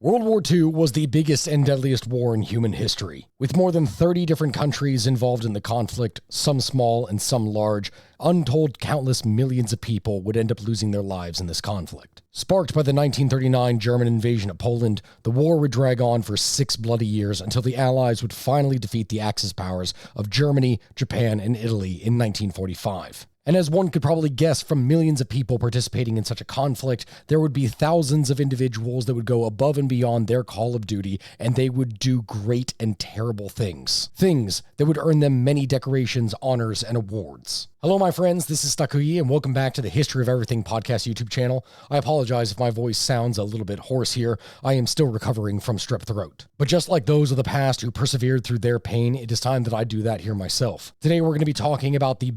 World War II was the biggest and deadliest war in human history. With more than 30 different countries involved in the conflict, some small and some large, untold countless millions of people would end up losing their lives in this conflict. Sparked by the 1939 German invasion of Poland, the war would drag on for 6 bloody years until the Allies would finally defeat the Axis powers of Germany, Japan, and Italy in 1945. And as one could probably guess from millions of people participating in such a conflict, there would be thousands of individuals that would go above and beyond their call of duty, and they would do great and terrible things. Things that would earn them many decorations, honors, and awards. Hello, my friends, this is Takuyi, and welcome back to the History of Everything podcast YouTube channel. I apologize if my voice sounds a little bit hoarse here. I am still recovering from strep throat. But just like those of the past who persevered through their pain, it is time that I do that here myself. Today, we're going to be talking about the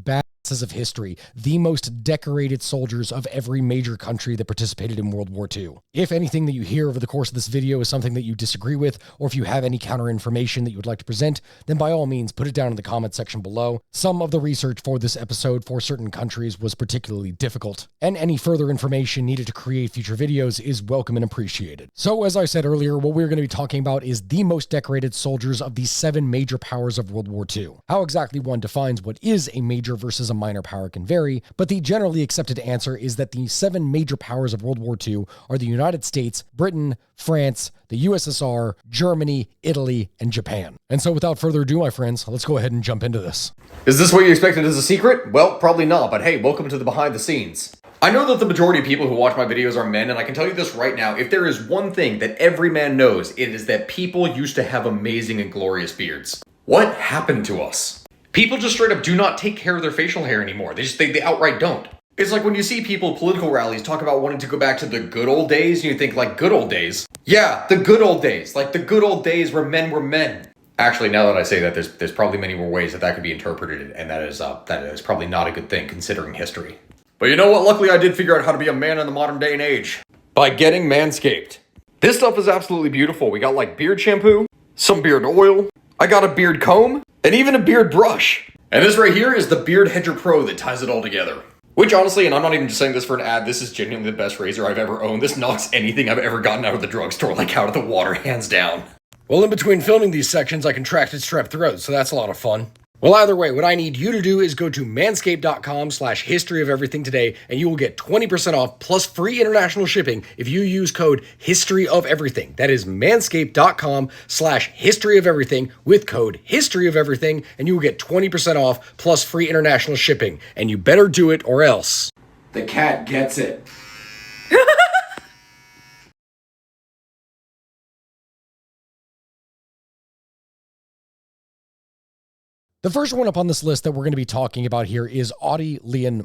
of history, the most decorated soldiers of every major country that participated in World War II. If anything that you hear over the course of this video is something that you disagree with, or if you have any counter information that you would like to present, then by all means put it down in the comment section below. Some of the research for this episode for certain countries was particularly difficult, and any further information needed to create future videos is welcome and appreciated. So as I said earlier, what we're going to be talking about is the most decorated soldiers of the 7 major powers of World War II. How exactly one defines what is a major versus a minor power can vary, but the generally accepted answer is that the 7 major powers of World War II are the United States, Britain, France, the USSR, Germany, Italy, and Japan. And so without further ado, my friends, let's go ahead and jump into this. Is this what you expected as a secret? Well, probably not, but hey, welcome to the behind the scenes. I know that the majority of people who watch my videos are men, and I can tell you this right now, if there is one thing that every man knows, it is that people used to have amazing and glorious beards. What happened to us? People just straight up do not take care of their facial hair anymore. They outright don't. It's like when you see people at political rallies talk about wanting to go back to the good old days, and you think, like, good old days? Yeah, the good old days. Like the good old days where men were men. Actually, now that I say that, there's probably many more ways that could be interpreted, and that is probably not a good thing considering history. But you know what? Luckily, I did figure out how to be a man in the modern day and age. By getting Manscaped. This stuff is absolutely beautiful. We got, like, beard shampoo, some beard oil, I got a beard comb, and even a beard brush. And this right here is the Beard Hedger Pro that ties it all together. Which honestly, and I'm not even just saying this for an ad, this is genuinely the best razor I've ever owned. This knocks anything I've ever gotten out of the drugstore like out of the water, hands down. Well, in between filming these sections, I contracted strep throat, so that's a lot of fun. Well, either way, what I need you to do is go to manscaped.com/historyofeverything today, and you will get 20% off plus free international shipping if you use code historyofeverything. That is manscaped.com/historyofeverything with code historyofeverything, and you will get 20% off plus free international shipping. And you better do it or else. The cat gets it. The first one up on this list that we're going to be talking about here is Audie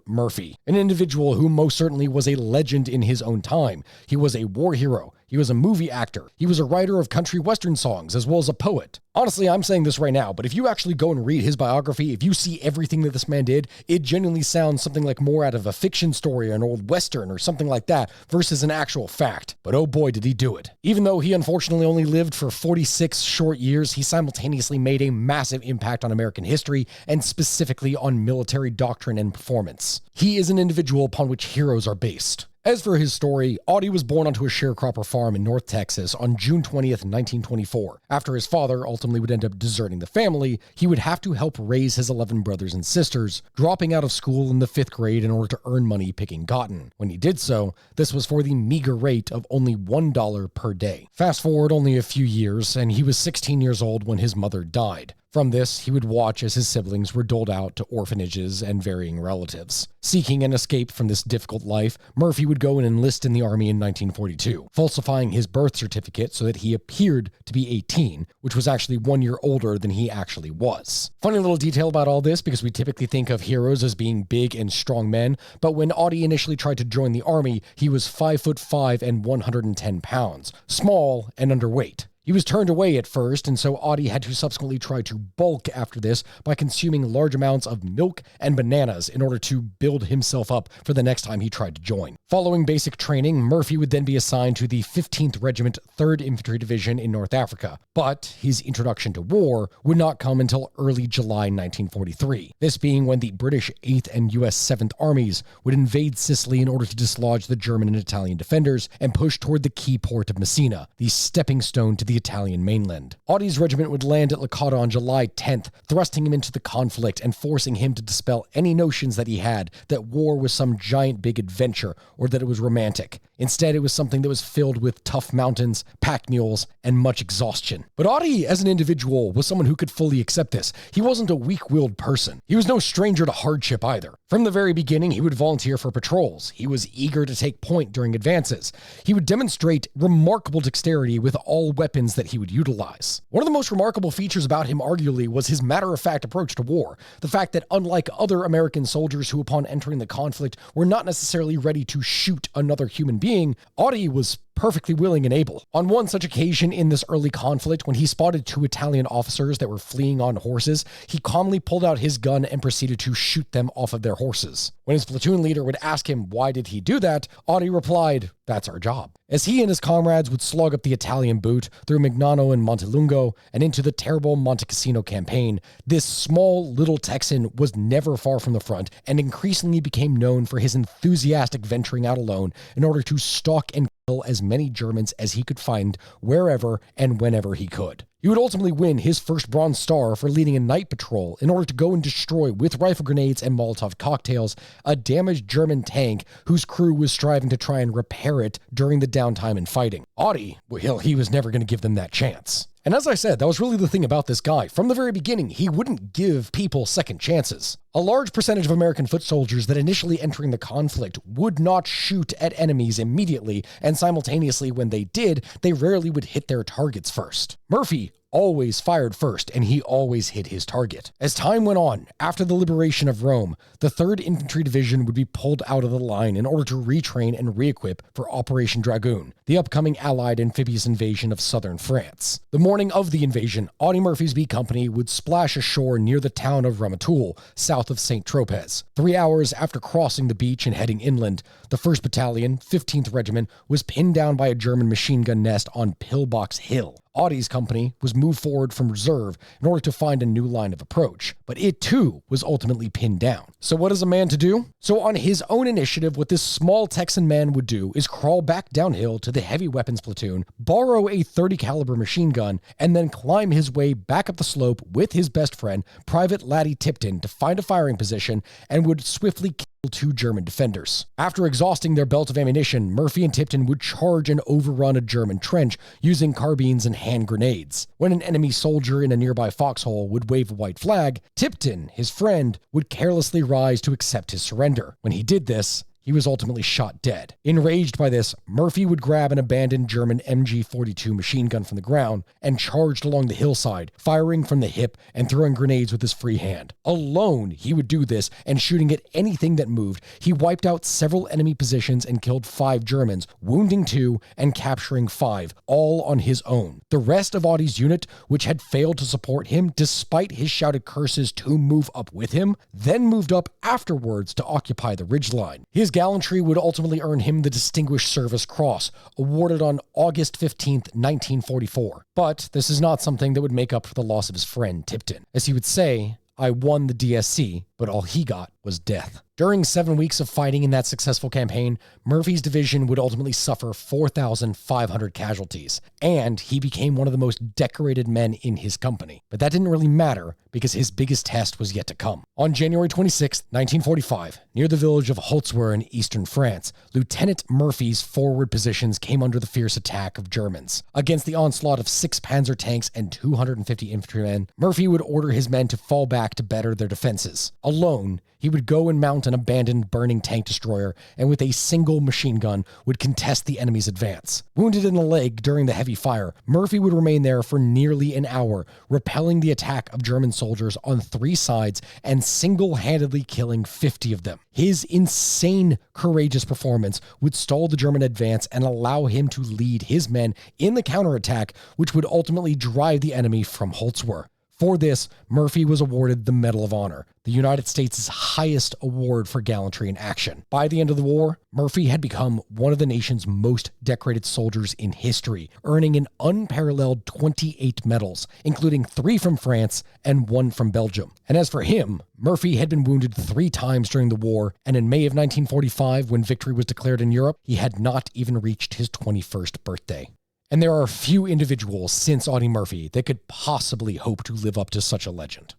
Murphy, an individual who most certainly was a legend in his own time. He was a war hero. He was a movie actor. He was a writer of country western songs, as well as a poet. Honestly, I'm saying this right now, but if you actually go and read his biography, if you see everything that this man did, it genuinely sounds something like more out of a fiction story or an old western or something like that versus an actual fact. But oh boy, did he do it. Even though he unfortunately only lived for 46 short years, he simultaneously made a massive impact on American history and specifically on military doctrine and performance. He is an individual upon which heroes are based. As for his story, Audie was born onto a sharecropper farm in North Texas on June 20th, 1924. After his father ultimately would end up deserting the family, he would have to help raise his 11 brothers and sisters, dropping out of school in the 5th grade in order to earn money picking cotton. When he did so, this was for the meager rate of only $1 per day. Fast forward only a few years, and he was 16 years old when his mother died. From this, he would watch as his siblings were doled out to orphanages and varying relatives. Seeking an escape from this difficult life, Murphy would go and enlist in the army in 1942, falsifying his birth certificate so that he appeared to be 18, which was actually 1 year older than he actually was. Funny little detail about all this, because we typically think of heroes as being big and strong men, but when Audie initially tried to join the army, he was 5'5" and 110 pounds, small and underweight. He was turned away at first, and so Audie had to subsequently try to bulk after this by consuming large amounts of milk and bananas in order to build himself up for the next time he tried to join. Following basic training, Murphy would then be assigned to the 15th Regiment 3rd Infantry Division in North Africa, but his introduction to war would not come until early July 1943, this being when the British 8th and US 7th Armies would invade Sicily in order to dislodge the German and Italian defenders and push toward the key port of Messina, the stepping stone to the Italian mainland. Audie's regiment would land at Licata on July 10th, thrusting him into the conflict and forcing him to dispel any notions that he had that war was some giant big adventure or that it was romantic. Instead, it was something that was filled with tough mountains, pack mules, and much exhaustion. But Audie, as an individual, was someone who could fully accept this. He wasn't a weak-willed person. He was no stranger to hardship either. From the very beginning, he would volunteer for patrols. He was eager to take point during advances. He would demonstrate remarkable dexterity with all weapons that he would utilize. One of the most remarkable features about him, arguably, was his matter-of-fact approach to war. The fact that, unlike other American soldiers who, upon entering the conflict, were not necessarily ready to shoot another human being, Audie was perfectly willing and able. On one such occasion in this early conflict, when he spotted 2 Italian officers that were fleeing on horses, he calmly pulled out his gun and proceeded to shoot them off of their horses. When his platoon leader would ask him why did he do that, Audie replied, "That's our job." As he and his comrades would slog up the Italian boot through Mignano and Montelungo and into the terrible Monte Cassino campaign, this small little Texan was never far from the front and increasingly became known for his enthusiastic venturing out alone in order to stalk and kill as many Germans as he could find wherever and whenever he could. He would ultimately win his first Bronze Star for leading a night patrol in order to go and destroy, with rifle grenades and Molotov cocktails, a damaged German tank whose crew was striving to try and repair it during the downtime in fighting. Audie, well, he was never going to give them that chance. And as I said, that was really the thing about this guy. From the very beginning, he wouldn't give people second chances. A large percentage of American foot soldiers that initially entering the conflict would not shoot at enemies immediately, and simultaneously when they did, they rarely would hit their targets first. Murphy always fired first, and he always hit his target. As time went on, after the liberation of Rome, the 3rd Infantry Division would be pulled out of the line in order to retrain and re-equip for Operation Dragoon, the upcoming Allied amphibious invasion of southern France. The morning of the invasion, Audie Murphy's B Company would splash ashore near the town of Rutle, south of St. Tropez. 3 hours after crossing the beach and heading inland, the 1st Battalion, 15th Regiment, was pinned down by a German machine gun nest on Pillbox Hill. Audie's company was moved forward from reserve in order to find a new line of approach, but it too was ultimately pinned down. So what is a man to do? So on his own initiative, what this small Texan man would do is crawl back downhill to the heavy weapons platoon, borrow a .30 caliber machine gun, and then climb his way back up the slope with his best friend, Private Laddie Tipton, to find a firing position and would swiftly kill 2 German defenders. After exhausting their belt of ammunition, Murphy and Tipton would charge and overrun a German trench using carbines and hand grenades. When an enemy soldier in a nearby foxhole would wave a white flag, Tipton, his friend, would carelessly rise to accept his surrender. When he did this, he was ultimately shot dead. Enraged by this, Murphy would grab an abandoned German MG-42 machine gun from the ground and charged along the hillside, firing from the hip and throwing grenades with his free hand. Alone, he would do this, and shooting at anything that moved, he wiped out several enemy positions and killed 5 Germans, wounding 2 and capturing 5, all on his own. The rest of Audie's unit, which had failed to support him despite his shouted curses to move up with him, then moved up afterwards to occupy the ridgeline. His gallantry would ultimately earn him the Distinguished Service Cross, awarded on August 15th, 1944. But this is not something that would make up for the loss of his friend Tipton. As he would say, "I won the DSC, but all he got was death." During 7 weeks of fighting in that successful campaign, Murphy's division would ultimately suffer 4,500 casualties, and he became one of the most decorated men in his company. But that didn't really matter, because his biggest test was yet to come. On January 26, 1945, near the village of Holzwer in eastern France, Lieutenant Murphy's forward positions came under the fierce attack of Germans. Against the onslaught of 6 Panzer tanks and 250 infantrymen, Murphy would order his men to fall back to better their defenses. Alone, He would go and mount an abandoned burning tank destroyer, and with a single machine gun would contest the enemy's advance. Wounded in the leg during the heavy fire, Murphy would remain there for nearly an hour, repelling the attack of German soldiers on 3 sides and single-handedly killing 50 of them. His insane, courageous performance would stall the German advance and allow him to lead his men in the counterattack, which would ultimately drive the enemy from Holzwer. For this, Murphy was awarded the Medal of Honor, the United States' highest award for gallantry in action. By the end of the war, Murphy had become one of the nation's most decorated soldiers in history, earning an unparalleled 28 medals, including 3 from France and 1 from Belgium. And as for him, Murphy had been wounded 3 times during the war, and in May of 1945, when victory was declared in Europe, he had not even reached his 21st birthday. And there are few individuals since Audie Murphy that could possibly hope to live up to such a legend.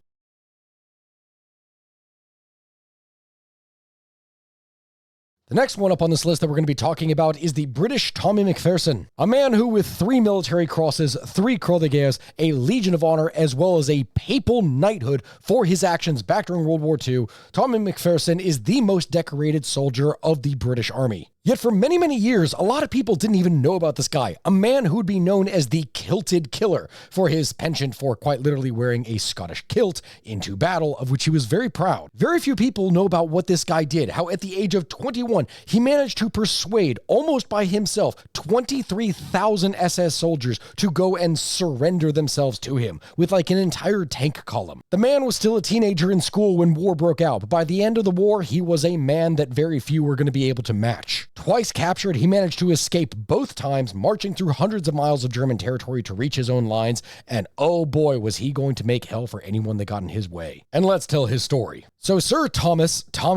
The next one up on this list that we're going to be talking about is the British Tommy McPherson, a man who, with 3 military crosses, 3 Croix de Guerre, a Legion of Honor, as well as a papal knighthood for his actions back during World War II, Tommy McPherson is the most decorated soldier of the British Army. Yet for many, many years, a lot of people didn't even know about this guy, a man who would be known as the Kilted Killer for his penchant for quite literally wearing a Scottish kilt into battle, of which he was very proud. Very few people know about what this guy did, how at the age of 21, he managed to persuade, almost by himself, 23,000 SS soldiers to go and surrender themselves to him, with like an entire tank column. The man was still a teenager in school when war broke out, but by the end of the war, he was a man that very few were going to be able to match. Twice captured, he managed to escape both times, marching through hundreds of miles of German territory to reach his own lines, and oh boy, was he going to make hell for anyone that got in his way. And let's tell his story. So Sir Tommy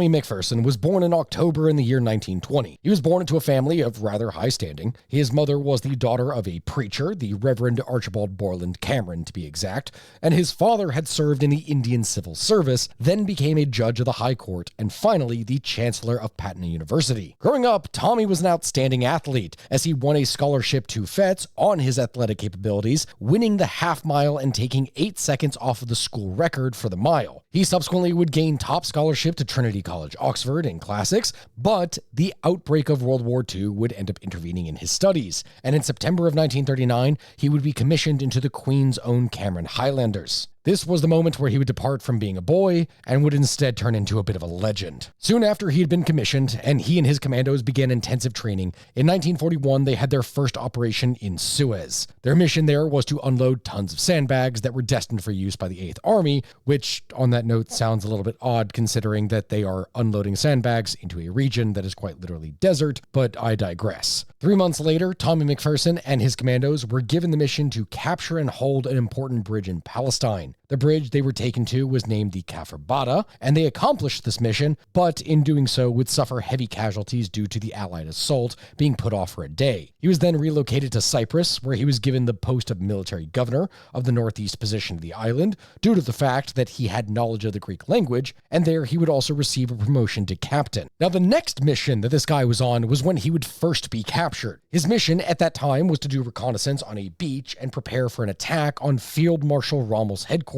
McPherson was born in October in the year 1920. He was born into a family of rather high standing. His mother was the daughter of a preacher, the Reverend Archibald Borland Cameron to be exact, and his father had served in the Indian Civil Service, then became a judge of the High Court, and finally the Chancellor of Patna University. Growing up, Tommy was an outstanding athlete, as he won a scholarship to Fets on his athletic capabilities, winning the half mile and taking 8 seconds off of the school record for the mile. He subsequently would gain top scholarship to Trinity College, Oxford in classics, but the outbreak of World War II would end up intervening in his studies, and in September of 1939, he would be commissioned into the Queen's Own Cameron Highlanders. This was the moment where he would depart from being a boy and would instead turn into a bit of a legend. Soon after he had been commissioned, and he and his commandos began intensive training, in 1941 they had their first operation in Suez. Their mission there was to unload tons of sandbags that were destined for use by the 8th Army, which, on that note, sounds a little bit odd considering that they are unloading sandbags into a region that is quite literally desert, but I digress. 3 months later, Tommy McPherson and his commandos were given the mission to capture and hold an important bridge in Palestine. The bridge they were taken to was named the Kafr Bada, and they accomplished this mission, but in doing so would suffer heavy casualties due to the Allied assault being put off for a day. He was then relocated to Cyprus, where he was given the post of military governor of the northeast position of the island, due to the fact that he had knowledge of the Greek language, and there he would also receive a promotion to captain. Now, the next mission that this guy was on was when he would first be captured. His mission at that time was to do reconnaissance on a beach and prepare for an attack on Field Marshal Rommel's headquarters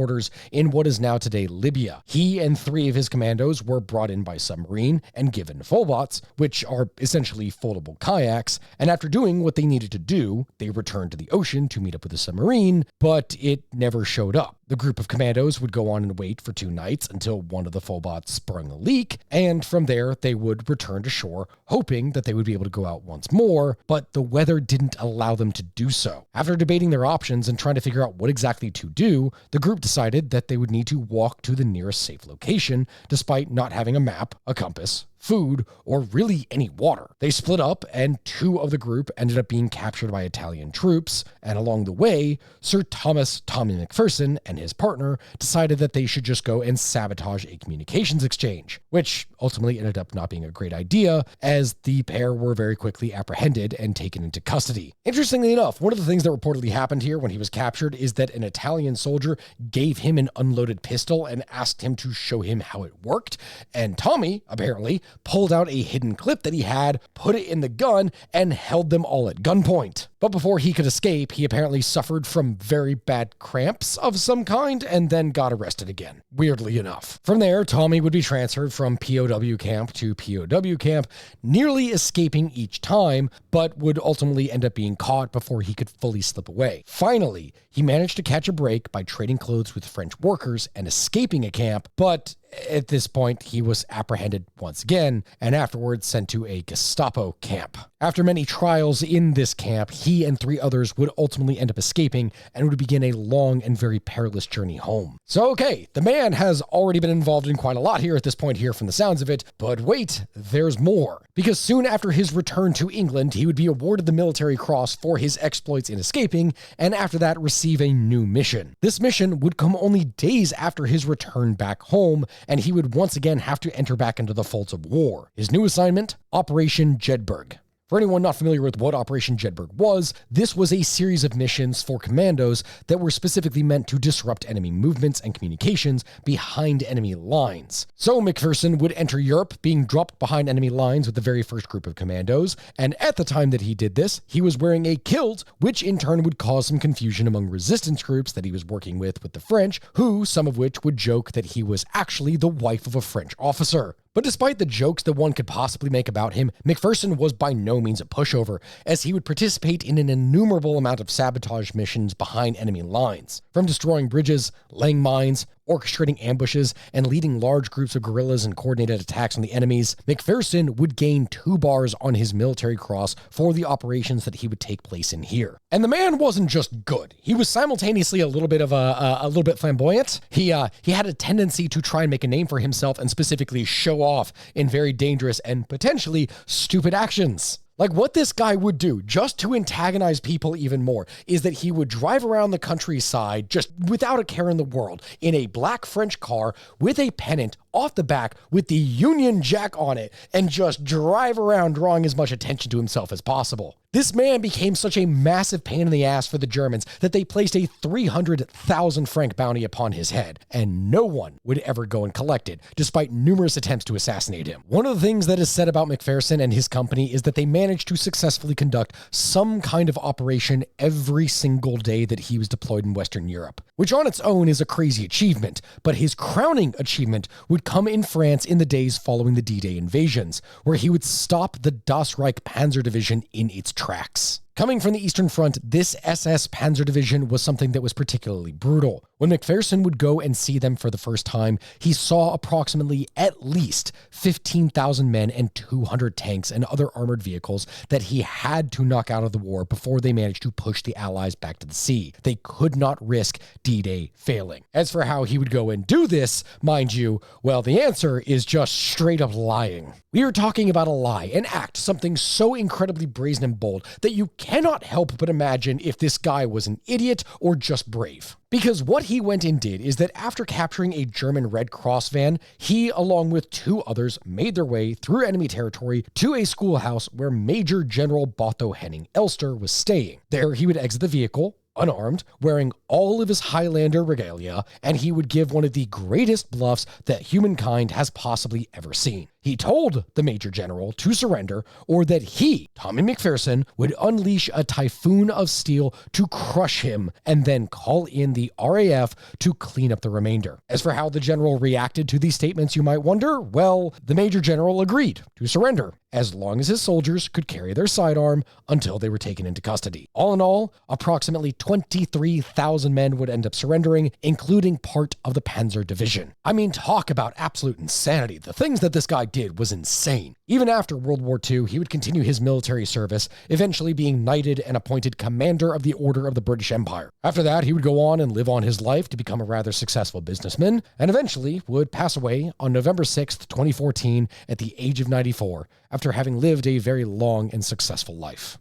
in what is now today Libya. He and 3 of his commandos were brought in by submarine and given fullbots, which are essentially foldable kayaks, and after doing what they needed to do, they returned to the ocean to meet up with the submarine, but it never showed up. The group of commandos would go on and wait for 2 nights until one of the fullbots sprung a leak, and from there they would return to shore, hoping that they would be able to go out once more, but the weather didn't allow them to do so. After debating their options and trying to figure out what exactly to do, the group decided that they would need to walk to the nearest safe location, despite not having a map, a compass, food, or really any water. They split up, and 2 of the group ended up being captured by Italian troops, and along the way, Sir Tommy McPherson and his partner decided that they should just go and sabotage a communications exchange, which ultimately ended up not being a great idea, as the pair were very quickly apprehended and taken into custody. Interestingly enough, one of the things that reportedly happened here when he was captured is that an Italian soldier gave him an unloaded pistol and asked him to show him how it worked, and Tommy, apparently, pulled out a hidden clip that he had, put it in the gun, and held them all at gunpoint. But before he could escape, he apparently suffered from very bad cramps of some kind and then got arrested again, weirdly enough. From there, Tommy would be transferred from POW camp to POW camp, nearly escaping each time, but would ultimately end up being caught before he could fully slip away. Finally, he managed to catch a break by trading clothes with French workers and escaping a camp, but at this point, he was apprehended once again and afterwards sent to a Gestapo camp. After many trials in this camp, he and 3 others would ultimately end up escaping and would begin a long and very perilous journey home. So, okay, the man has already been involved in quite a lot here at this point here from the sounds of it, but wait, there's more. Because soon after his return to England, he would be awarded the Military Cross for his exploits in escaping, and after that receive a new mission. This mission would come only days after his return back home, and he would once again have to enter back into the folds of war. His new assignment? Operation Jedburgh. For anyone not familiar with what Operation Jedburgh was, this was a series of missions for commandos that were specifically meant to disrupt enemy movements and communications behind enemy lines. So McPherson would enter Europe, being dropped behind enemy lines with the very first group of commandos, and at the time that he did this, he was wearing a kilt, which in turn would cause some confusion among resistance groups that he was working with the French, who, some of which would joke that he was actually the wife of a French officer. But despite the jokes that one could possibly make about him, McPherson was by no means a pushover, as he would participate in an innumerable amount of sabotage missions behind enemy lines. From destroying bridges, laying mines, orchestrating ambushes, and leading large groups of guerrillas in coordinated attacks on the enemies, McPherson would gain 2 bars on his military cross for the operations that he would take place in here. And the man wasn't just good. He was simultaneously a little bit flamboyant. He had a tendency to try and make a name for himself and specifically show off in very dangerous and potentially stupid actions. Like, what this guy would do, just to antagonize people even more, is that he would drive around the countryside just without a care in the world in a black French car with a pennant off the back with the Union Jack on it and just drive around drawing as much attention to himself as possible. This man became such a massive pain in the ass for the Germans that they placed a 300,000 franc bounty upon his head, and no one would ever go and collect it, despite numerous attempts to assassinate him. One of the things that is said about McPherson and his company is that they managed to successfully conduct some kind of operation every single day that he was deployed in Western Europe, which on its own is a crazy achievement, but his crowning achievement would come in France in the days following the D-Day invasions, where he would stop the Das Reich Panzer Division in its tracks. Coming from the Eastern Front, this SS Panzer Division was something that was particularly brutal. When McPherson would go and see them for the first time, he saw approximately at least 15,000 men and 200 tanks and other armored vehicles that he had to knock out of the war before they managed to push the Allies back to the sea. They could not risk D-Day failing. As for how he would go and do this, mind you, well, the answer is just straight up lying. We are talking about a lie, an act, something so incredibly brazen and bold that you cannot help but imagine if this guy was an idiot or just brave. Because what he went and did is that after capturing a German Red Cross van, he, along with 2 others, made their way through enemy territory to a schoolhouse where Major General Botho Henning Elster was staying. There, he would exit the vehicle, unarmed, wearing all of his Highlander regalia, and he would give one of the greatest bluffs that humankind has possibly ever seen. He told the Major General to surrender, or that he, Tommy McPherson, would unleash a typhoon of steel to crush him and then call in the RAF to clean up the remainder. As for how the general reacted to these statements, you might wonder, well, the Major General agreed to surrender, as long as his soldiers could carry their sidearm until they were taken into custody. All in all, approximately 23,000 men would end up surrendering, including part of the Panzer Division. I mean, talk about absolute insanity. The things that this guy did was insane. Even after World War II, he would continue his military service, eventually being knighted and appointed Commander of the Order of the British Empire. After that, he would go on and live on his life to become a rather successful businessman, and eventually would pass away on November 6th, 2014, at the age of 94, after having lived a very long and successful life.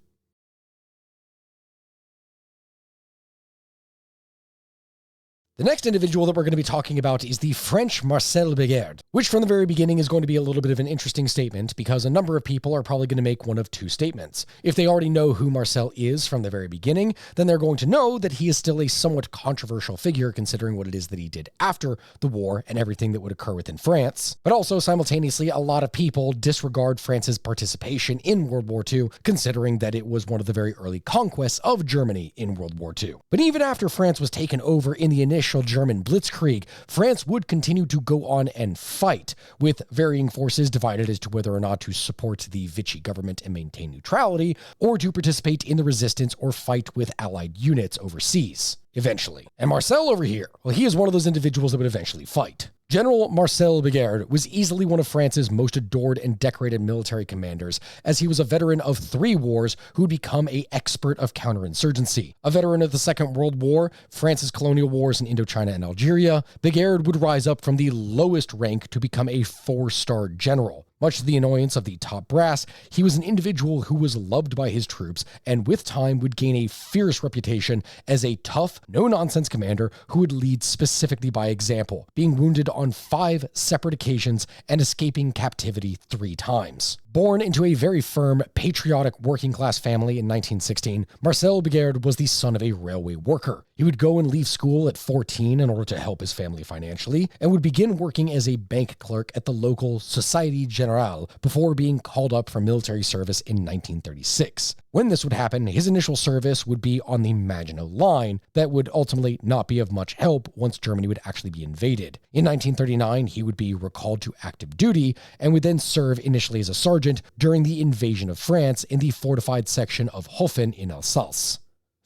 The next individual that we're going to be talking about is the French Marcel Begar, which from the very beginning is going to be a little bit of an interesting statement because a number of people are probably going to make one of two statements. If they already know who Marcel is from the very beginning, then they're going to know that he is still a somewhat controversial figure considering what it is that he did after the war and everything that would occur within France. But also simultaneously, a lot of people disregard France's participation in World War II, considering that it was one of the very early conquests of Germany in World War II. But even after France was taken over in the initial German Blitzkrieg, France would continue to go on and fight, with varying forces divided as to whether or not to support the Vichy government and maintain neutrality, or to participate in the resistance or fight with Allied units overseas, eventually. And Marcel over here, well, he is one of those individuals that would eventually fight. General Marcel Begar was easily one of France's most adored and decorated military commanders, as he was a veteran of 3 wars who would become an expert of counterinsurgency. A veteran of the Second World War, France's colonial wars in Indochina and Algeria, Begar would rise up from the lowest rank to become a 4-star general. Much to the annoyance of the top brass, he was an individual who was loved by his troops and with time would gain a fierce reputation as a tough, no-nonsense commander who would lead specifically by example, being wounded on 5 separate occasions and escaping captivity 3 times. Born into a very firm, patriotic working-class family in 1916, Marcel Begar was the son of a railway worker. He would go and leave school at 14 in order to help his family financially, and would begin working as a bank clerk at the local Société Générale before being called up for military service in 1936. When this would happen, his initial service would be on the Maginot Line that would ultimately not be of much help once Germany would actually be invaded. In 1939, he would be recalled to active duty and would then serve initially as a sergeant during the invasion of France in the fortified section of Hoffen in Alsace.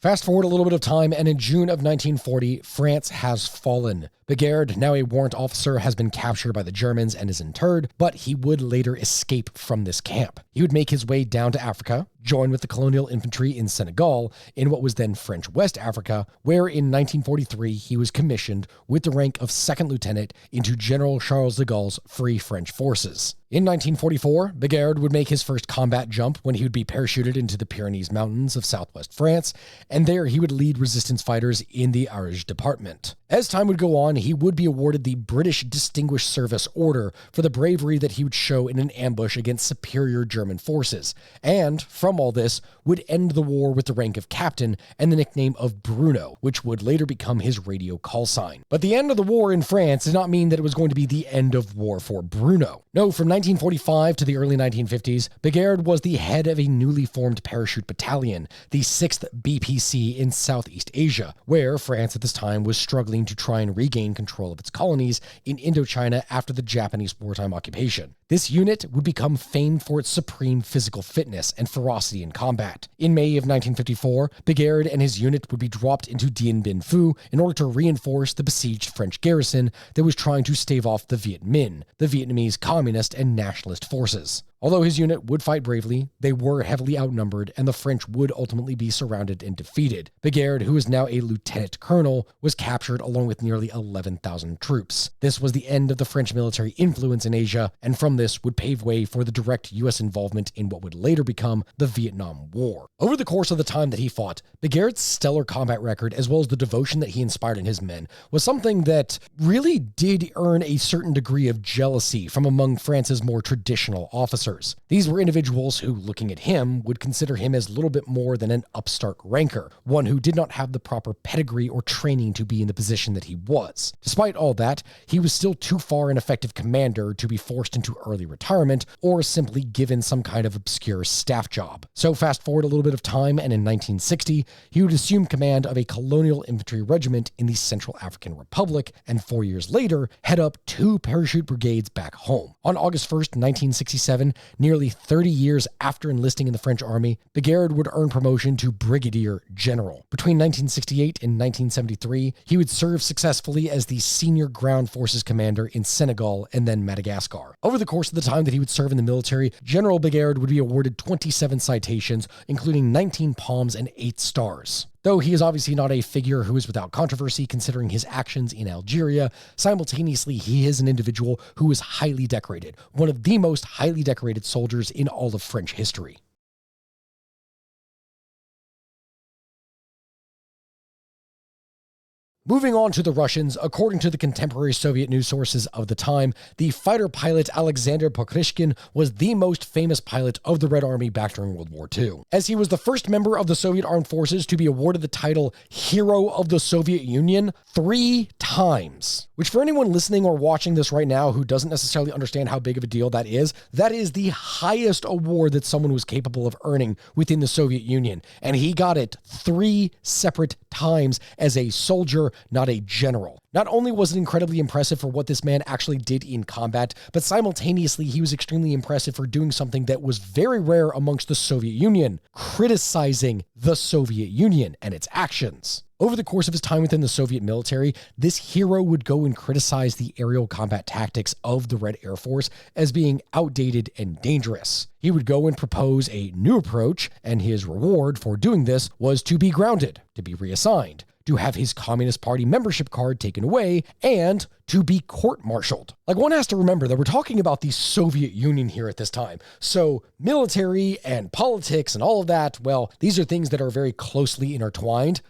Fast forward a little bit of time, and in June of 1940, France has fallen. Begar, now a warrant officer, has been captured by the Germans and is interred, but he would later escape from this camp. He would make his way down to Africa, join with the colonial infantry in Senegal, in what was then French West Africa, where in 1943 he was commissioned with the rank of second lieutenant into General Charles de Gaulle's Free French Forces. In 1944, Begar would make his first combat jump when he would be parachuted into the Pyrenees Mountains of southwest France, and there he would lead resistance fighters in the Ariège Department. As time would go on, he would be awarded the British Distinguished Service Order for the bravery that he would show in an ambush against superior German forces, and, from all this, would end the war with the rank of captain and the nickname of Bruno, which would later become his radio call sign. But the end of the war in France did not mean that it was going to be the end of war for Bruno. No, from 1945 to the early 1950s, Begar was the head of a newly formed parachute battalion, the 6th BPC in Southeast Asia, where France at this time was struggling to try and regain control of its colonies in Indochina after the Japanese wartime occupation. This unit would become famed for its supreme physical fitness and ferocity in combat. In May of 1954, Begar and his unit would be dropped into Dien Bien Phu in order to reinforce the besieged French garrison that was trying to stave off the Viet Minh, the Vietnamese communist and nationalist forces. Although his unit would fight bravely, they were heavily outnumbered and the French would ultimately be surrounded and defeated. Begar, who is now a lieutenant colonel, was captured along with nearly 11,000 troops. This was the end of the French military influence in Asia, and from this would pave way for the direct U.S. involvement in what would later become the Vietnam War. Over the course of the time that he fought, Begar's stellar combat record, as well as the devotion that he inspired in his men, was something that really did earn a certain degree of jealousy from among France's more traditional officers. These were individuals who, looking at him, would consider him as little bit more than an upstart ranker, one who did not have the proper pedigree or training to be in the position that he was. Despite all that, he was still too far an effective commander to be forced into early retirement or simply given some kind of obscure staff job. So fast forward a little bit of time, and in 1960, he would assume command of a colonial infantry regiment in the Central African Republic, and 4 years later, head up 2 parachute brigades back home. On August 1st, 1967, nearly 30 years after enlisting in the French army, Begar would earn promotion to brigadier general. Between 1968 and 1973, he would serve successfully as the senior ground forces commander in Senegal and then Madagascar. Over the course of the time that he would serve in the military, General Begar would be awarded 27 citations, including 19 palms and 8 stars. Though he is obviously not a figure who is without controversy considering his actions in Algeria, simultaneously he is an individual who is highly decorated, one of the most highly decorated soldiers in all of French history. Moving on to the Russians, according to the contemporary Soviet news sources of the time, the fighter pilot Alexander Pishkin was the most famous pilot of the Red Army back during World War II, as he was the first member of the Soviet Armed Forces to be awarded the title Hero of the Soviet Union 3 times. Which, for anyone listening or watching this right now who doesn't necessarily understand how big of a deal that is the highest award that someone was capable of earning within the Soviet Union, and he got it 3 separate times as a soldier, not a general. Not only was it incredibly impressive for what this man actually did in combat, but simultaneously he was extremely impressive for doing something that was very rare amongst the Soviet Union, criticizing the Soviet Union and its actions. Over the course of his time within the Soviet military, this hero would go and criticize the aerial combat tactics of the Red Air Force as being outdated and dangerous. He would go and propose a new approach, and his reward for doing this was to be grounded, to be reassigned, to have his Communist Party membership card taken away, and to be court-martialed. Like, one has to remember that we're talking about the Soviet Union here at this time. So military and politics and all of that, well, these are things that are very closely intertwined,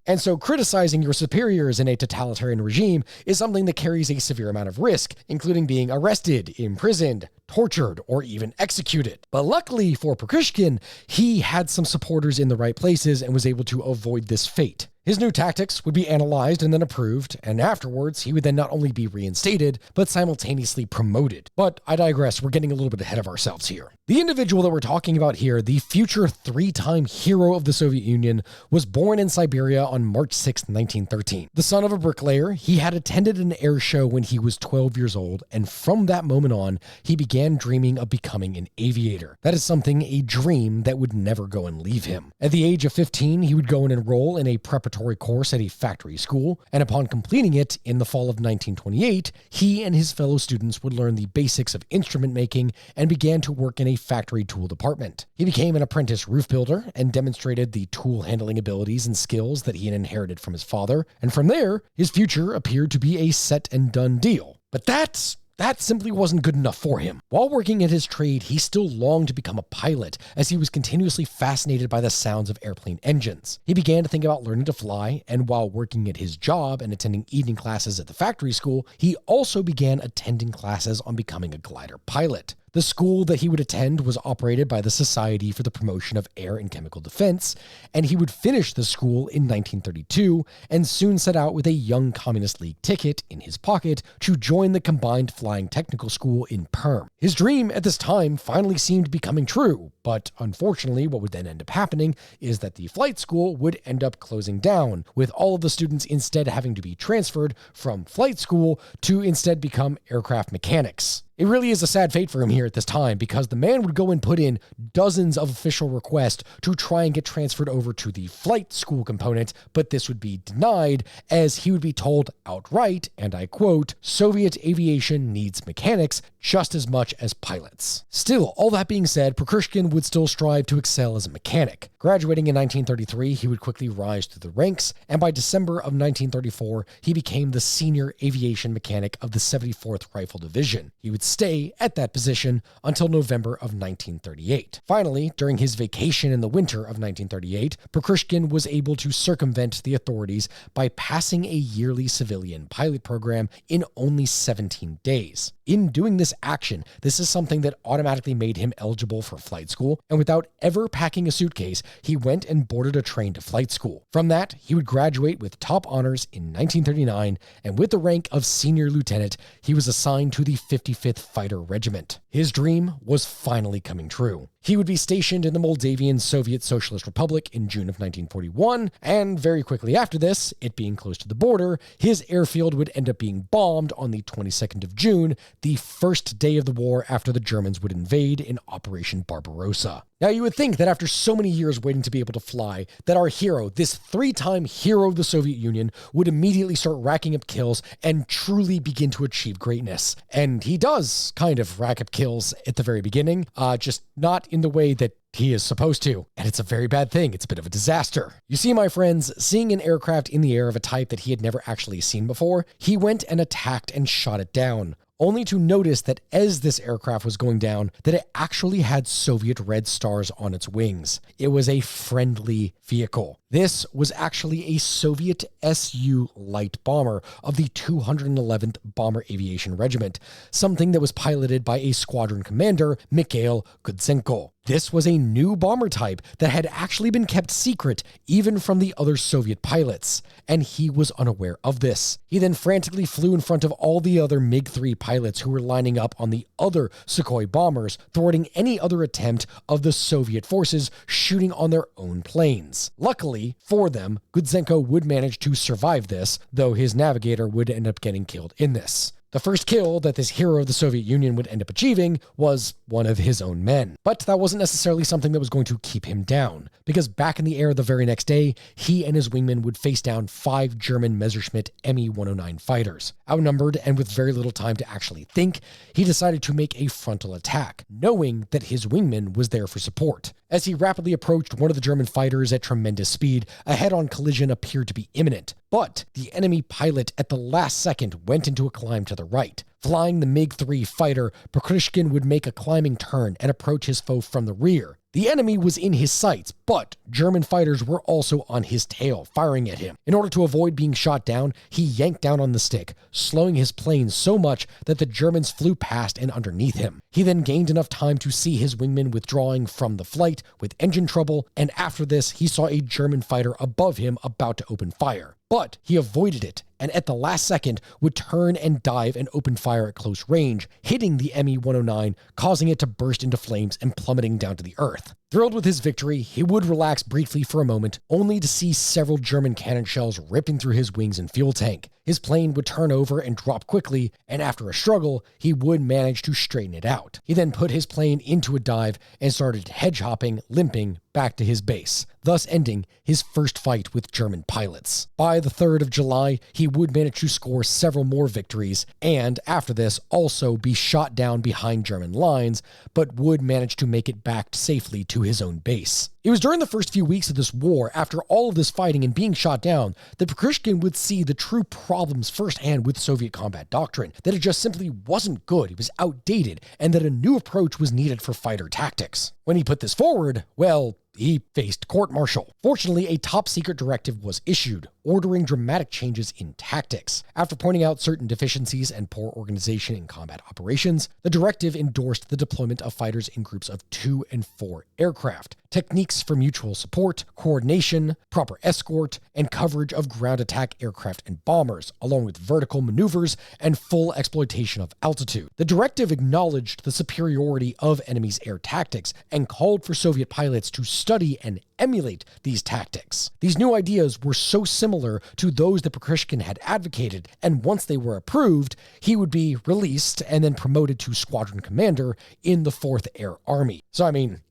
And so criticizing your superiors in a totalitarian regime is something that carries a severe amount of risk, including being arrested, imprisoned, tortured, or even executed. But luckily for Pishkin, he had some supporters in the right places and was able to avoid this fate. His new tactics would be analyzed and then approved, and afterwards he would then not only be reinstated, but simultaneously promoted. But I digress, we're getting a little bit ahead of ourselves here. The individual that we're talking about here, the future 3-time hero of the Soviet Union, was born in Siberia on March 6, 1913. The son of a bricklayer, he had attended an air show when he was 12 years old, and from that moment on, he began dreaming of becoming an aviator. That is a dream that would never go and leave him. At the age of 15, he would go and enroll in a preparatory course at a factory school, and upon completing it in the fall of 1928, he and his fellow students would learn the basics of instrument making and began to work in a factory tool department. He became an apprentice roof builder and demonstrated the tool handling abilities and skills that he had inherited from his father, and from there, his future appeared to be a set and done deal. But that simply wasn't good enough for him. While working at his trade, he still longed to become a pilot, as he was continuously fascinated by the sounds of airplane engines. He began to think about learning to fly, and while working at his job and attending evening classes at the factory school, he also began attending classes on becoming a glider pilot. The school that he would attend was operated by the Society for the Promotion of Air and Chemical Defense, and he would finish the school in 1932 and soon set out with a Young Communist League ticket in his pocket to join the Combined Flying Technical School in Perm. His dream at this time finally seemed becoming true, but unfortunately what would then end up happening is that the flight school would end up closing down, with all of the students instead having to be transferred from flight school to instead become aircraft mechanics. It really is a sad fate for him here at this time, because the man would go and put in dozens of official requests to try and get transferred over to the flight school component, but this would be denied, as he would be told outright, and I quote, "Soviet aviation needs mechanics just as much as pilots." Still, all that being said, Pishkin would still strive to excel as a mechanic. Graduating in 1933, he would quickly rise through the ranks, and by December of 1934, he became the senior aviation mechanic of the 74th Rifle Division. He would stay at that position until November of 1938. Finally, during his vacation in the winter of 1938, Pishkin was able to circumvent the authorities by passing a yearly civilian pilot program in only 17 days. In doing this action, this is something that automatically made him eligible for flight school, and without ever packing a suitcase, he went and boarded a train to flight school. From that, he would graduate with top honors in 1939, and with the rank of senior lieutenant, he was assigned to the 55th Fighter Regiment. His dream was finally coming true. He would be stationed in the Moldavian Soviet Socialist Republic in June of 1941, and very quickly after this, it being close to the border, his airfield would end up being bombed on the 22nd of June, the first day of the war after the Germans would invade in Operation Barbarossa. Now, you would think that after so many years waiting to be able to fly, that our hero, this 3-time hero of the Soviet Union, would immediately start racking up kills and truly begin to achieve greatness. And he does kind of rack up kills at the very beginning, just not in the way that he is supposed to. And it's a very bad thing. It's a bit of a disaster. You see, my friends, seeing an aircraft in the air of a type that he had never actually seen before, he went and attacked and shot it down, only to notice that as this aircraft was going down, that it actually had Soviet red stars on its wings. It was a friendly vehicle. This was actually a Soviet Su light bomber of the 211th Bomber Aviation Regiment, something that was piloted by a squadron commander, Mikhail Gudzenko. This was a new bomber type that had actually been kept secret even from the other Soviet pilots, and he was unaware of this. He then frantically flew in front of all the other MiG-3 pilots who were lining up on the other Sukhoi bombers, thwarting any other attempt of the Soviet forces shooting on their own planes. Luckily for them, Gudzenko would manage to survive this, though his navigator would end up getting killed in this. The first kill that this hero of the Soviet Union would end up achieving was one of his own men. But that wasn't necessarily something that was going to keep him down, because back in the air the very next day, he and his wingman would face down 5 German Messerschmitt Me-109 fighters. Outnumbered and with very little time to actually think, he decided to make a frontal attack, knowing that his wingman was there for support. As he rapidly approached one of the German fighters at tremendous speed, a head-on collision appeared to be imminent. But the enemy pilot at the last second went into a climb to the right. Flying the MiG-3 fighter, Pishkin would make a climbing turn and approach his foe from the rear. The enemy was in his sights, but German fighters were also on his tail, firing at him. In order to avoid being shot down, he yanked down on the stick, slowing his plane so much that the Germans flew past and underneath him. He then gained enough time to see his wingman withdrawing from the flight with engine trouble, and after this, he saw a German fighter above him about to open fire. But he avoided it, and at the last second would turn and dive and open fire at close range, hitting the Me-109, causing it to burst into flames and plummeting down to the earth. Thrilled with his victory, he would relax briefly for a moment, only to see several German cannon shells ripping through his wings and fuel tank. His plane would turn over and drop quickly, and after a struggle, he would manage to straighten it out. He then put his plane into a dive and started hedge-hopping, limping back to his base, thus ending his first fight with German pilots. By the 3rd of July, he would manage to score several more victories, and after this, also be shot down behind German lines, but would manage to make it back safely to his own base. It was during the first few weeks of this war, after all of this fighting and being shot down, that Pishkin would see the true problems firsthand with Soviet combat doctrine, that it just simply wasn't good, it was outdated, and that a new approach was needed for fighter tactics. When he put this forward, well, he faced court-martial. Fortunately, a top-secret directive was issued, ordering dramatic changes in tactics. After pointing out certain deficiencies and poor organization in combat operations, the directive endorsed the deployment of fighters in groups of 2 and 4 aircraft, techniques for mutual support, coordination, proper escort, and coverage of ground attack aircraft and bombers, along with vertical maneuvers and full exploitation of altitude. The directive acknowledged the superiority of enemy's air tactics and called for Soviet pilots to study and emulate these tactics. These new ideas were so similar to those that Pishkin had advocated, and once they were approved, he would be released and then promoted to squadron commander in the 4th Air Army. So I mean,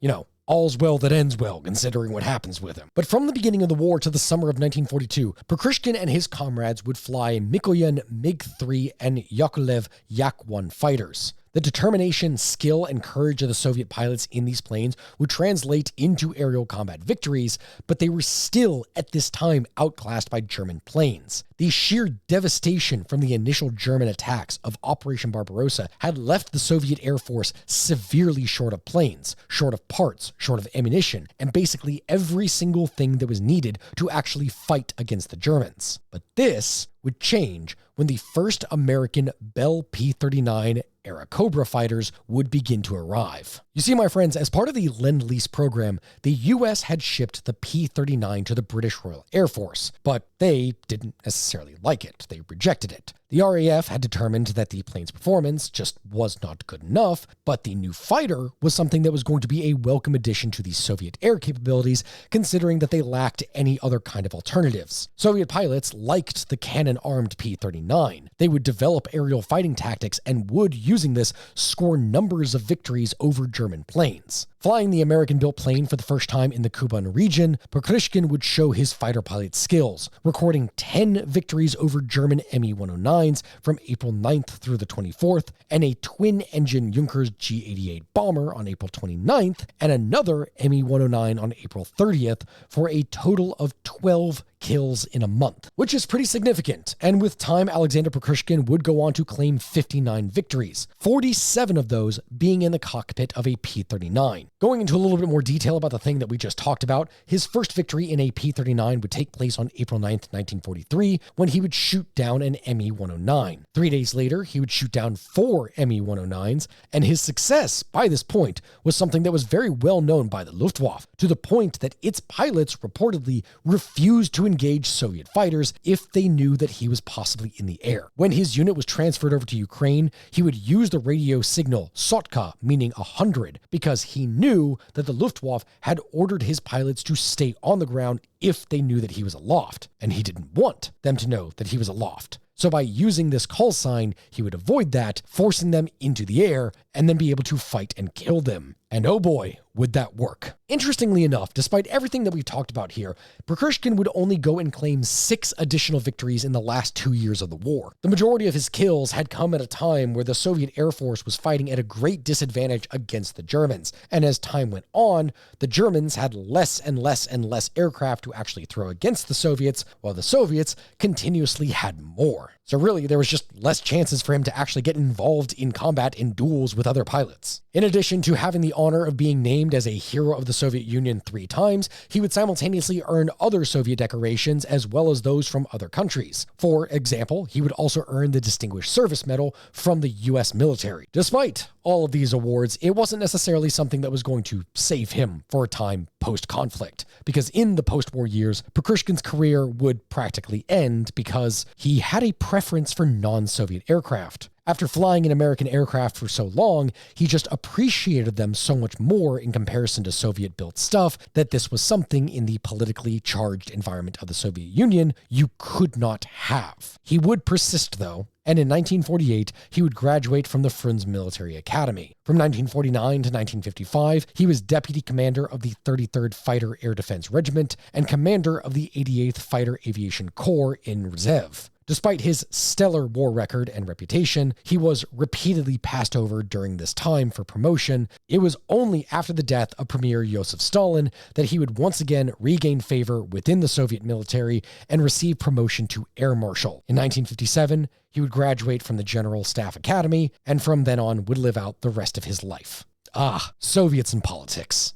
all's well that ends well, considering what happens with him. But from the beginning of the war to the summer of 1942, Pishkin and his comrades would fly Mikoyan MiG-3 and Yakolev Yak-1 fighters. The determination, skill, and courage of the Soviet pilots in these planes would translate into aerial combat victories, but they were still, at this time, outclassed by German planes. The sheer devastation from the initial German attacks of Operation Barbarossa had left the Soviet Air Force severely short of planes, short of parts, short of ammunition, and basically every single thing that was needed to actually fight against the Germans. But this would change when the first American Bell P-39 era Cobra fighters would begin to arrive. You see, my friends, as part of the Lend-Lease program, the US had shipped the P-39 to the British Royal Air Force, but they didn't necessarily like it. They rejected it. The RAF had determined that the plane's performance just was not good enough, but the new fighter was something that was going to be a welcome addition to the Soviet air capabilities, considering that they lacked any other kind of alternatives. Soviet pilots liked the cannon-armed P-39. They would develop aerial fighting tactics and would, using this, score numbers of victories over German planes. Flying the American-built plane for the first time in the Kuban region, Pishkin would show his fighter pilot skills, recording 10 victories over German Me-109s from April 9th through the 24th, and a twin-engine Junkers G-88 bomber on April 29th, and another Me-109 on April 30th, for a total of 12 kills in a month, which is pretty significant. And with time, Alexander Pishkin would go on to claim 59 victories, 47 of those being in the cockpit of a P-39. Going into a little bit more detail about the thing that we just talked about, his first victory in a P-39 would take place on April 9th, 1943, when he would shoot down an Me-109. 3 days later, he would shoot down 4 Me-109s, and his success by this point was something that was very well known by the Luftwaffe, to the point that its pilots reportedly refused to engage Soviet fighters if they knew that he was possibly in the air. When his unit was transferred over to Ukraine, he would use the radio signal Sotka, meaning 100, because he knew that the Luftwaffe had ordered his pilots to stay on the ground if they knew that he was aloft, and he didn't want them to know that he was aloft. So by using this call sign, he would avoid that, forcing them into the air, and then be able to fight and kill them. And oh boy, would that work. Interestingly enough, despite everything that we've talked about here, Pishkin would only go and claim 6 additional victories in the last 2 years of the war. The majority of his kills had come at a time where the Soviet Air Force was fighting at a great disadvantage against the Germans, and as time went on, the Germans had less and less and less aircraft to actually throw against the Soviets, while the Soviets continuously had more. So really, there was just less chances for him to actually get involved in combat in duels with other pilots. In addition to having the honor of being named as a hero of the Soviet Union 3 times, he would simultaneously earn other Soviet decorations as well as those from other countries. For example, he would also earn the Distinguished Service Medal from the US military. Despite all of these awards, it wasn't necessarily something that was going to save him for a time post-conflict, because in the post-war years, Pishkin's career would practically end because he had a preference for non-Soviet aircraft. After flying an American aircraft for so long, he just appreciated them so much more in comparison to Soviet-built stuff that this was something in the politically charged environment of the Soviet Union you could not have. He would persist, though, and in 1948, he would graduate from the Frunze Military Academy. From 1949 to 1955, he was deputy commander of the 33rd Fighter Air Defense Regiment and commander of the 88th Fighter Aviation Corps in Reserve. Despite his stellar war record and reputation, he was repeatedly passed over during this time for promotion. It was only after the death of Premier Joseph Stalin that he would once again regain favor within the Soviet military and receive promotion to Air Marshal. In 1957, he would graduate from the General Staff Academy, and from then on would live out the rest of his life. Ah, Soviets and politics.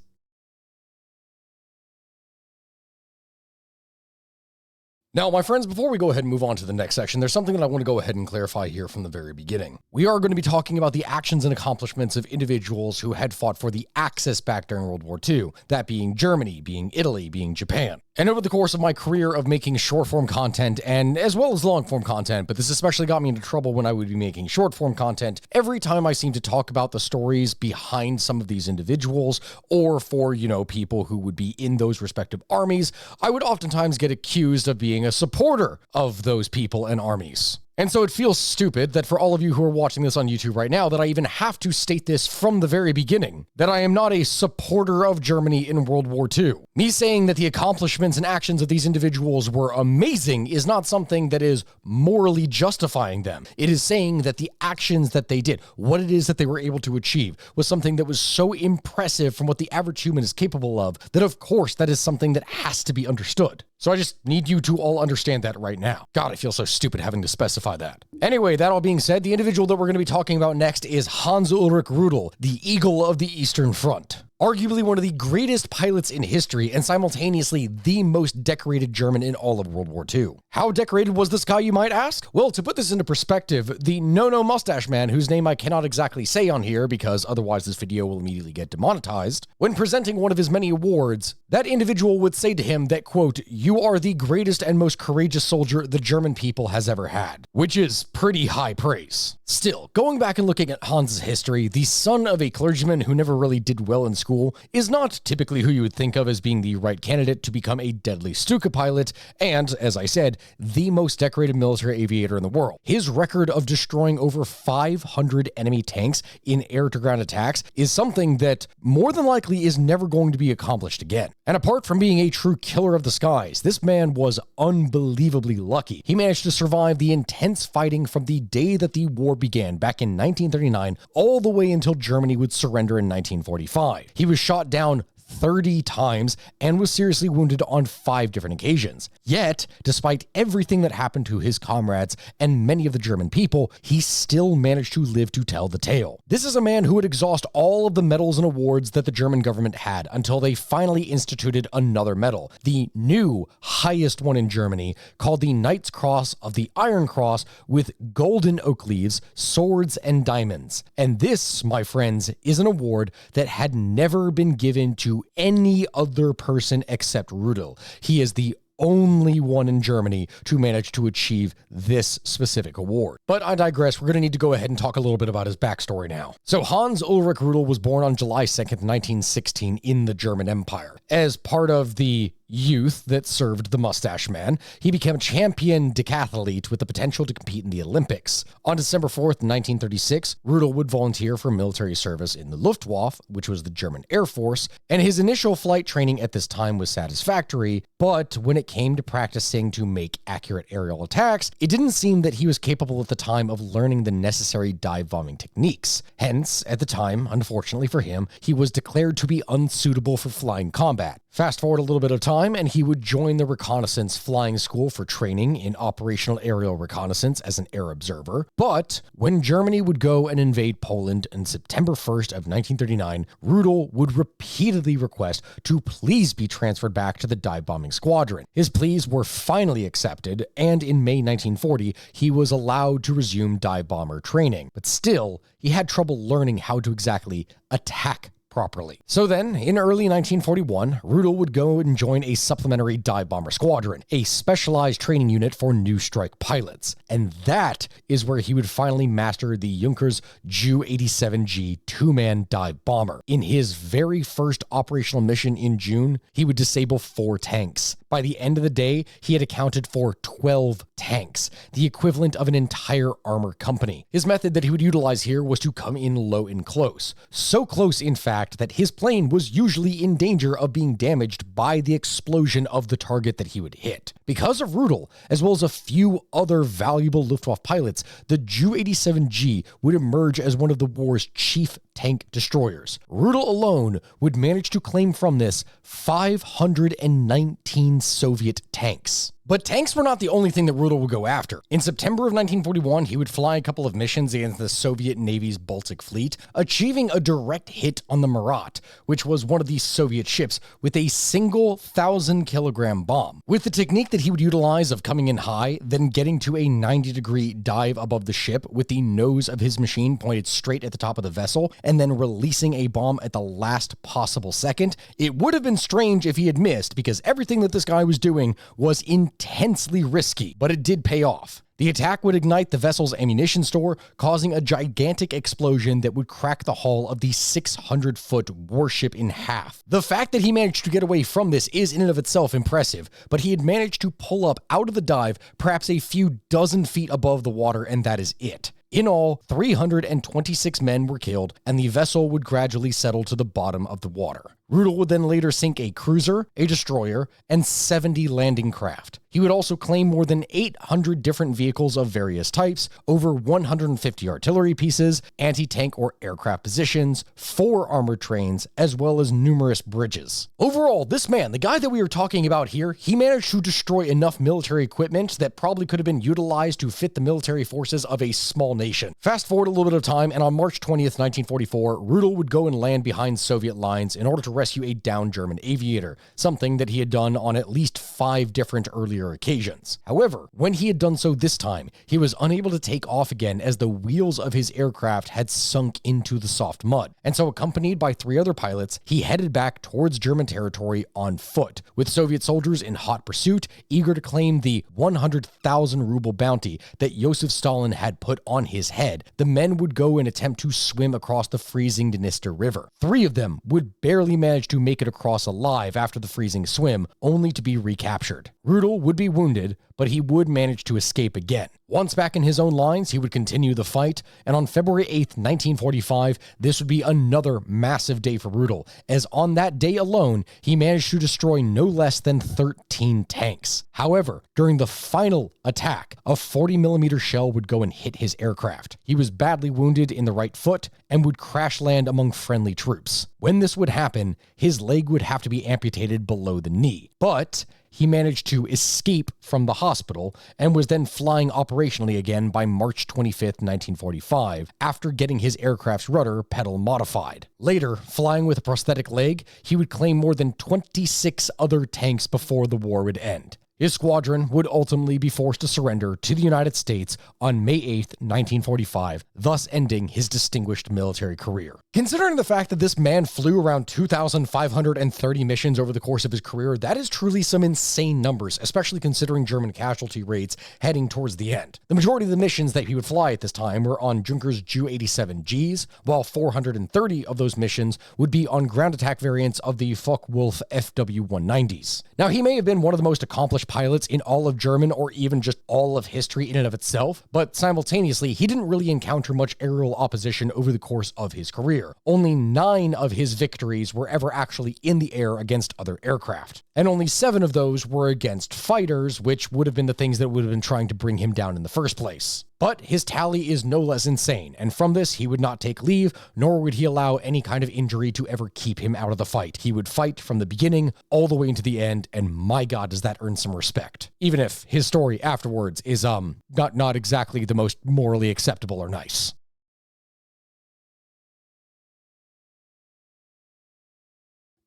Now, my friends, before we go ahead and move on to the next section, there's something that I want to go ahead and clarify here from the very beginning. We are going to be talking about the actions and accomplishments of individuals who had fought for the Axis back during World War II, that being Germany, being Italy, being Japan. And over the course of my career of making short-form content, and as well as long-form content, but this especially got me into trouble when I would be making short-form content, every time I seem to talk about the stories behind some of these individuals, or for, people who would be in those respective armies, I would oftentimes get accused of being a supporter of those people and armies. And so it feels stupid that for all of you who are watching this on YouTube right now, that I even have to state this from the very beginning, that I am not a supporter of Germany in World War II. Me saying that the accomplishments and actions of these individuals were amazing is not something that is morally justifying them. It is saying that the actions that they did, what it is that they were able to achieve, was something that was so impressive from what the average human is capable of, that of course that is something that has to be understood. So I just need you to all understand that right now. God, I feel so stupid having to specify that. Anyway, that all being said, the individual that we're going to be talking about next is Hans Ulrich Rutle, the Eagle of the Eastern Front. Arguably one of the greatest pilots in history and simultaneously the most decorated German in all of World War II. How decorated was this guy, you might ask? Well, to put this into perspective, the no mustache man, whose name I cannot exactly say on here because otherwise this video will immediately get demonetized, when presenting one of his many awards, that individual would say to him that, quote, "You are the greatest and most courageous soldier the German people has ever had," which is pretty high praise. Still, going back and looking at Hans's history, the son of a clergyman who never really did well in school is not typically who you would think of as being the right candidate to become a deadly Stuka pilot, and, as I said, the most decorated military aviator in the world. His record of destroying over 500 enemy tanks in air-to-ground attacks is something that more than likely is never going to be accomplished again. And apart from being a true killer of the skies, this man was unbelievably lucky. He managed to survive the intense fighting from the day that the war began back in 1939 all the way until Germany would surrender in 1945. He was shot down 30 times and was seriously wounded on 5 different occasions. Yet, despite everything that happened to his comrades and many of the German people, he still managed to live to tell the tale. This is a man who would exhaust all of the medals and awards that the German government had until they finally instituted another medal, the new highest one in Germany, called the Knight's Cross of the Iron Cross with golden oak leaves, swords, and diamonds. And this, my friends, is an award that had never been given to any other person except Rutle. He is the only one in Germany to manage to achieve this specific award. But I digress. We're going to need to go ahead and talk a little bit about his backstory now. So Hans Ulrich Rutle was born on July 2nd, 1916 in the German Empire. As part of the youth that served the Mustache Man, he became a champion decathlete with the potential to compete in the Olympics. On December 4th, 1936, Rutle would volunteer for military service in the Luftwaffe, which was the German Air Force, and his initial flight training at this time was satisfactory, but when it came to practicing to make accurate aerial attacks, it didn't seem that he was capable at the time of learning the necessary dive bombing techniques. Hence, at the time, unfortunately for him, he was declared to be unsuitable for flying combat. Fast forward a little bit of time, and he would join the reconnaissance flying school for training in operational aerial reconnaissance as an air observer. But when Germany would go and invade Poland on September 1st of 1939, Rutle would repeatedly request to please be transferred back to the dive bombing squadron. His pleas were finally accepted, and in May 1940, he was allowed to resume dive bomber training. But still, he had trouble learning how to exactly attack properly. So then, in early 1941, Rutle would go and join a supplementary dive bomber squadron, a specialized training unit for new strike pilots. And that is where he would finally master the Junkers Ju-87G two-man dive bomber. In his very first operational mission in June, he would disable 4 tanks. By the end of the day, he had accounted for 12 tanks, the equivalent of an entire armor company. His method that he would utilize here was to come in low and close. So close, in fact, that his plane was usually in danger of being damaged by the explosion of the target that he would hit. Because of Rutle, as well as a few other valuable Luftwaffe pilots, the Ju-87G would emerge as one of the war's chief tank destroyers. Rutle alone would manage to claim from this 519 Soviet tanks. But tanks were not the only thing that Rutle would go after. In September of 1941, he would fly a couple of missions against the Soviet Navy's Baltic Fleet, achieving a direct hit on the Murat, which was one of these Soviet ships, with a single 1,000-kilogram bomb. With the technique that he would utilize of coming in high, then getting to a 90-degree dive above the ship with the nose of his machine pointed straight at the top of the vessel, and then releasing a bomb at the last possible second, it would have been strange if he had missed, because everything that this guy was doing was intensely risky, but it did pay off. The attack would ignite the vessel's ammunition store, causing a gigantic explosion that would crack the hull of the 600-foot warship in half. The fact that he managed to get away from this is in and of itself impressive, but he had managed to pull up out of the dive perhaps a few dozen feet above the water, and that is it. In all, 326 men were killed, and the vessel would gradually settle to the bottom of the water. Rutle would then later sink a cruiser, a destroyer, and 70 landing craft. He would also claim more than 800 different vehicles of various types, over 150 artillery pieces, anti-tank or aircraft positions, 4 armored trains, as well as numerous bridges. Overall, this man, the guy that we are talking about here, he managed to destroy enough military equipment that probably could have been utilized to fit the military forces of a small nation. Fast forward a little bit of time, and on March 20th, 1944, Rutle would go and land behind Soviet lines in order to rescue a downed German aviator, something that he had done on at least 5 different earlier occasions. However, when he had done so this time, he was unable to take off again as the wheels of his aircraft had sunk into the soft mud. And so, accompanied by 3 other pilots, he headed back towards German territory on foot, with Soviet soldiers in hot pursuit, eager to claim the 100,000 ruble bounty that Joseph Stalin had put on his head. The men would go and attempt to swim across the freezing Dniester River. 3 of them would barely manage to make it across alive after the freezing swim, only to be recaptured. Rutle would be wounded, but he would manage to escape again. Once back in his own lines, he would continue the fight, and on February 8th, 1945, this would be another massive day for Rutle, as on that day alone, he managed to destroy no less than 13 tanks. However, during the final attack, a 40mm shell would go and hit his aircraft. He was badly wounded in the right foot and would crash land among friendly troops. When this would happen, his leg would have to be amputated below the knee, but he managed to escape from the hospital and was then flying operationally again by March 25th, 1945, after getting his aircraft's rudder pedal modified. Later, flying with a prosthetic leg, he would claim more than 26 other tanks before the war would end. His squadron would ultimately be forced to surrender to the United States on May 8th, 1945, thus ending his distinguished military career. Considering the fact that this man flew around 2,530 missions over the course of his career, that is truly some insane numbers, especially considering German casualty rates heading towards the end. The majority of the missions that he would fly at this time were on Junkers Ju-87Gs, while 430 of those missions would be on ground attack variants of the Focke-Wulf FW-190s. Now, he may have been one of the most accomplished pilots in all of German or even just all of history in and of itself, but simultaneously, he didn't really encounter much aerial opposition over the course of his career. Only 9 of his victories were ever actually in the air against other aircraft, and only 7 of those were against fighters, which would have been the things that would have been trying to bring him down in the first place. But his tally is no less insane, and from this, he would not take leave, nor would he allow any kind of injury to ever keep him out of the fight. He would fight from the beginning all the way into the end, and my God, does that earn some respect. Even if his story afterwards is, not exactly the most morally acceptable or nice.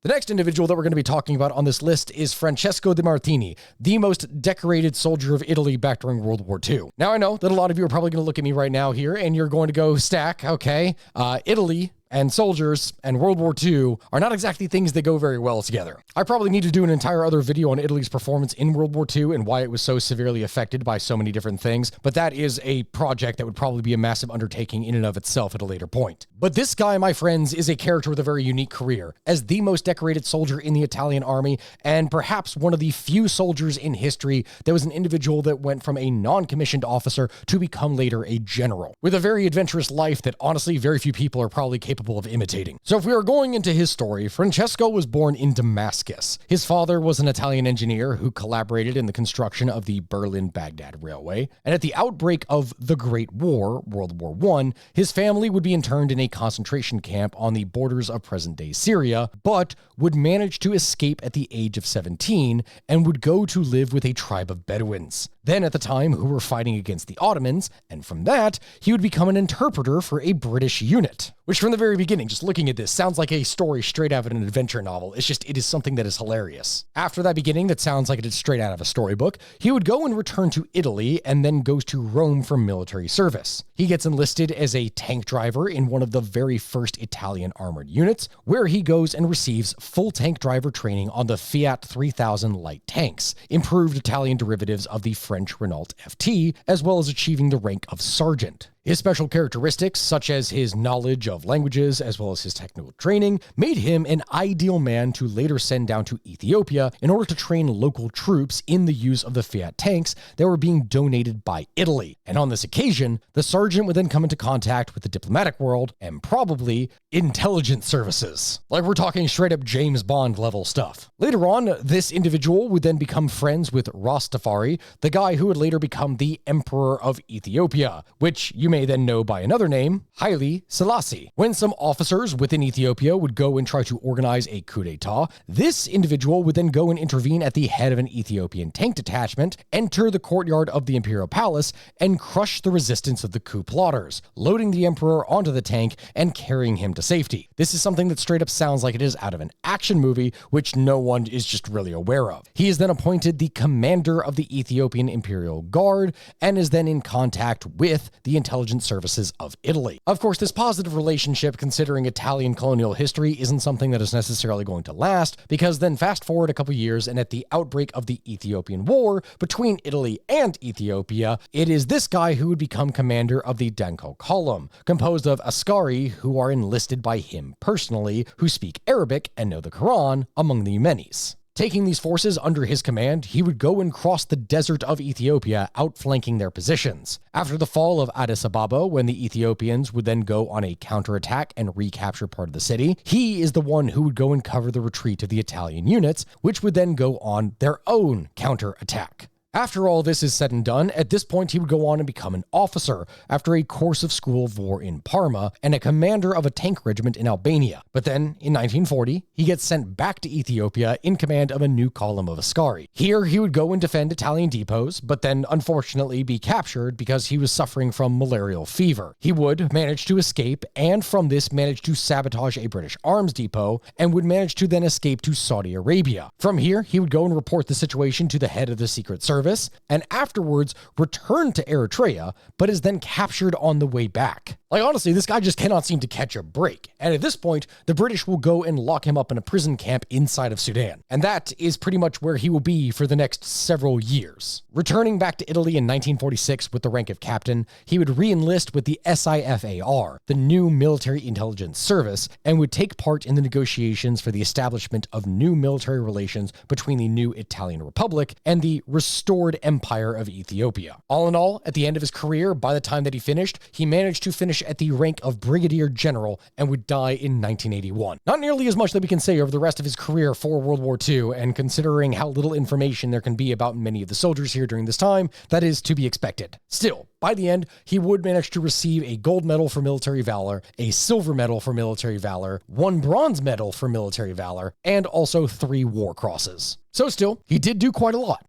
The next individual that we're going to be talking about on this list is Franchesco De Martini, the most decorated soldier of Italy back during World War II. Now, I know that a lot of you are probably going to look at me right now here, and you're going to go, Stack, okay, Italy and soldiers and World War II are not exactly things that go very well together. I probably need to do an entire other video on Italy's performance in World War II and why it was so severely affected by so many different things, but that is a project that would probably be a massive undertaking in and of itself at a later point. But this guy, my friends, is a character with a very unique career. As the most decorated soldier in the Italian army, and perhaps one of the few soldiers in history that was an individual that went from a non-commissioned officer to become later a general, with a very adventurous life that honestly very few people are probably capable of imitating. So if we are going into his story, Franchesco was born in Damascus. His father was an Italian engineer who collaborated in the construction of the Berlin-Baghdad Railway, and at the outbreak of the Great War, World War I, his family would be interned in a concentration camp on the borders of present-day Syria, but would manage to escape at the age of 17 and would go to live with a tribe of Bedouins, then at the time who were fighting against the Ottomans, and from that, he would become an interpreter for a British unit. Which from the very beginning, just looking at this, sounds like a story straight out of an adventure novel. It's just, it is something that is hilarious. After that beginning that sounds like it is straight out of a storybook, he would go and return to Italy and then goes to Rome for military service. He gets enlisted as a tank driver in one of the very first Italian armored units, where he goes and receives full tank driver training on the Fiat 3000 light tanks, improved Italian derivatives of the French Renault FT, as well as achieving the rank of sergeant. His special characteristics, such as his knowledge of languages as well as his technical training, made him an ideal man to later send down to Ethiopia in order to train local troops in the use of the Fiat tanks that were being donated by Italy. And on this occasion, the sergeant would then come into contact with the diplomatic world and probably intelligence services. Like we're talking straight up James Bond level stuff. Later on, this individual would then become friends with Rastafari, the guy who would later become the Emperor of Ethiopia, which you may then know by another name, Haile Selassie. When some officers within Ethiopia would go and try to organize a coup d'etat, this individual would then go and intervene at the head of an Ethiopian tank detachment, enter the courtyard of the imperial palace, and crush the resistance of the coup plotters, loading the emperor onto the tank and carrying him to safety. This is something that straight up sounds like it is out of an action movie, which no one is just really aware of. He is then appointed the commander of the Ethiopian Imperial Guard and is then in contact with the intelligence services of Italy. Of course, this positive relationship, considering Italian colonial history, isn't something that is necessarily going to last, because then fast forward a couple years and at the outbreak of the Ethiopian War between Italy and Ethiopia, it is this guy who would become commander of the Danko column, composed of Askari who are enlisted by him personally, who speak Arabic and know the Quran, among the many's. Taking these forces under his command, he would go and cross the desert of Ethiopia, outflanking their positions. After the fall of Addis Ababa, when the Ethiopians would then go on a counterattack and recapture part of the city, he is the one who would go and cover the retreat of the Italian units, which would then go on their own counterattack. After all this is said and done, at this point he would go on and become an officer after a course of school of war in Parma and a commander of a tank regiment in Albania. But then, in 1940, he gets sent back to Ethiopia in command of a new column of Askari. Here he would go and defend Italian depots, but then unfortunately be captured because he was suffering from malarial fever. He would manage to escape, and from this manage to sabotage a British arms depot, and would manage to then escape to Saudi Arabia. From here, he would go and report the situation to the head of the Secret Service, and afterwards return to Eritrea, but is then captured on the way back. Like, honestly, this guy just cannot seem to catch a break. And at this point, the British will go and lock him up in a prison camp inside of Sudan. And that is pretty much where he will be for the next several years. Returning back to Italy in 1946 with the rank of captain, he would re-enlist with the SIFAR, the new military intelligence service, and would take part in the negotiations for the establishment of new military relations between the new Italian Republic and the restored Empire of Ethiopia. All in all, at the end of his career, by the time that he finished, he managed to finish at the rank of Brigadier General and would die in 1981. Not nearly as much that we can say over the rest of his career for World War II, and considering how little information there can be about many of the soldiers here during this time, that is to be expected. Still, by the end, he would manage to receive a gold medal for military valor, a silver medal for military valor, 1 bronze medal for military valor, and also 3 war crosses. So still, he did do quite a lot.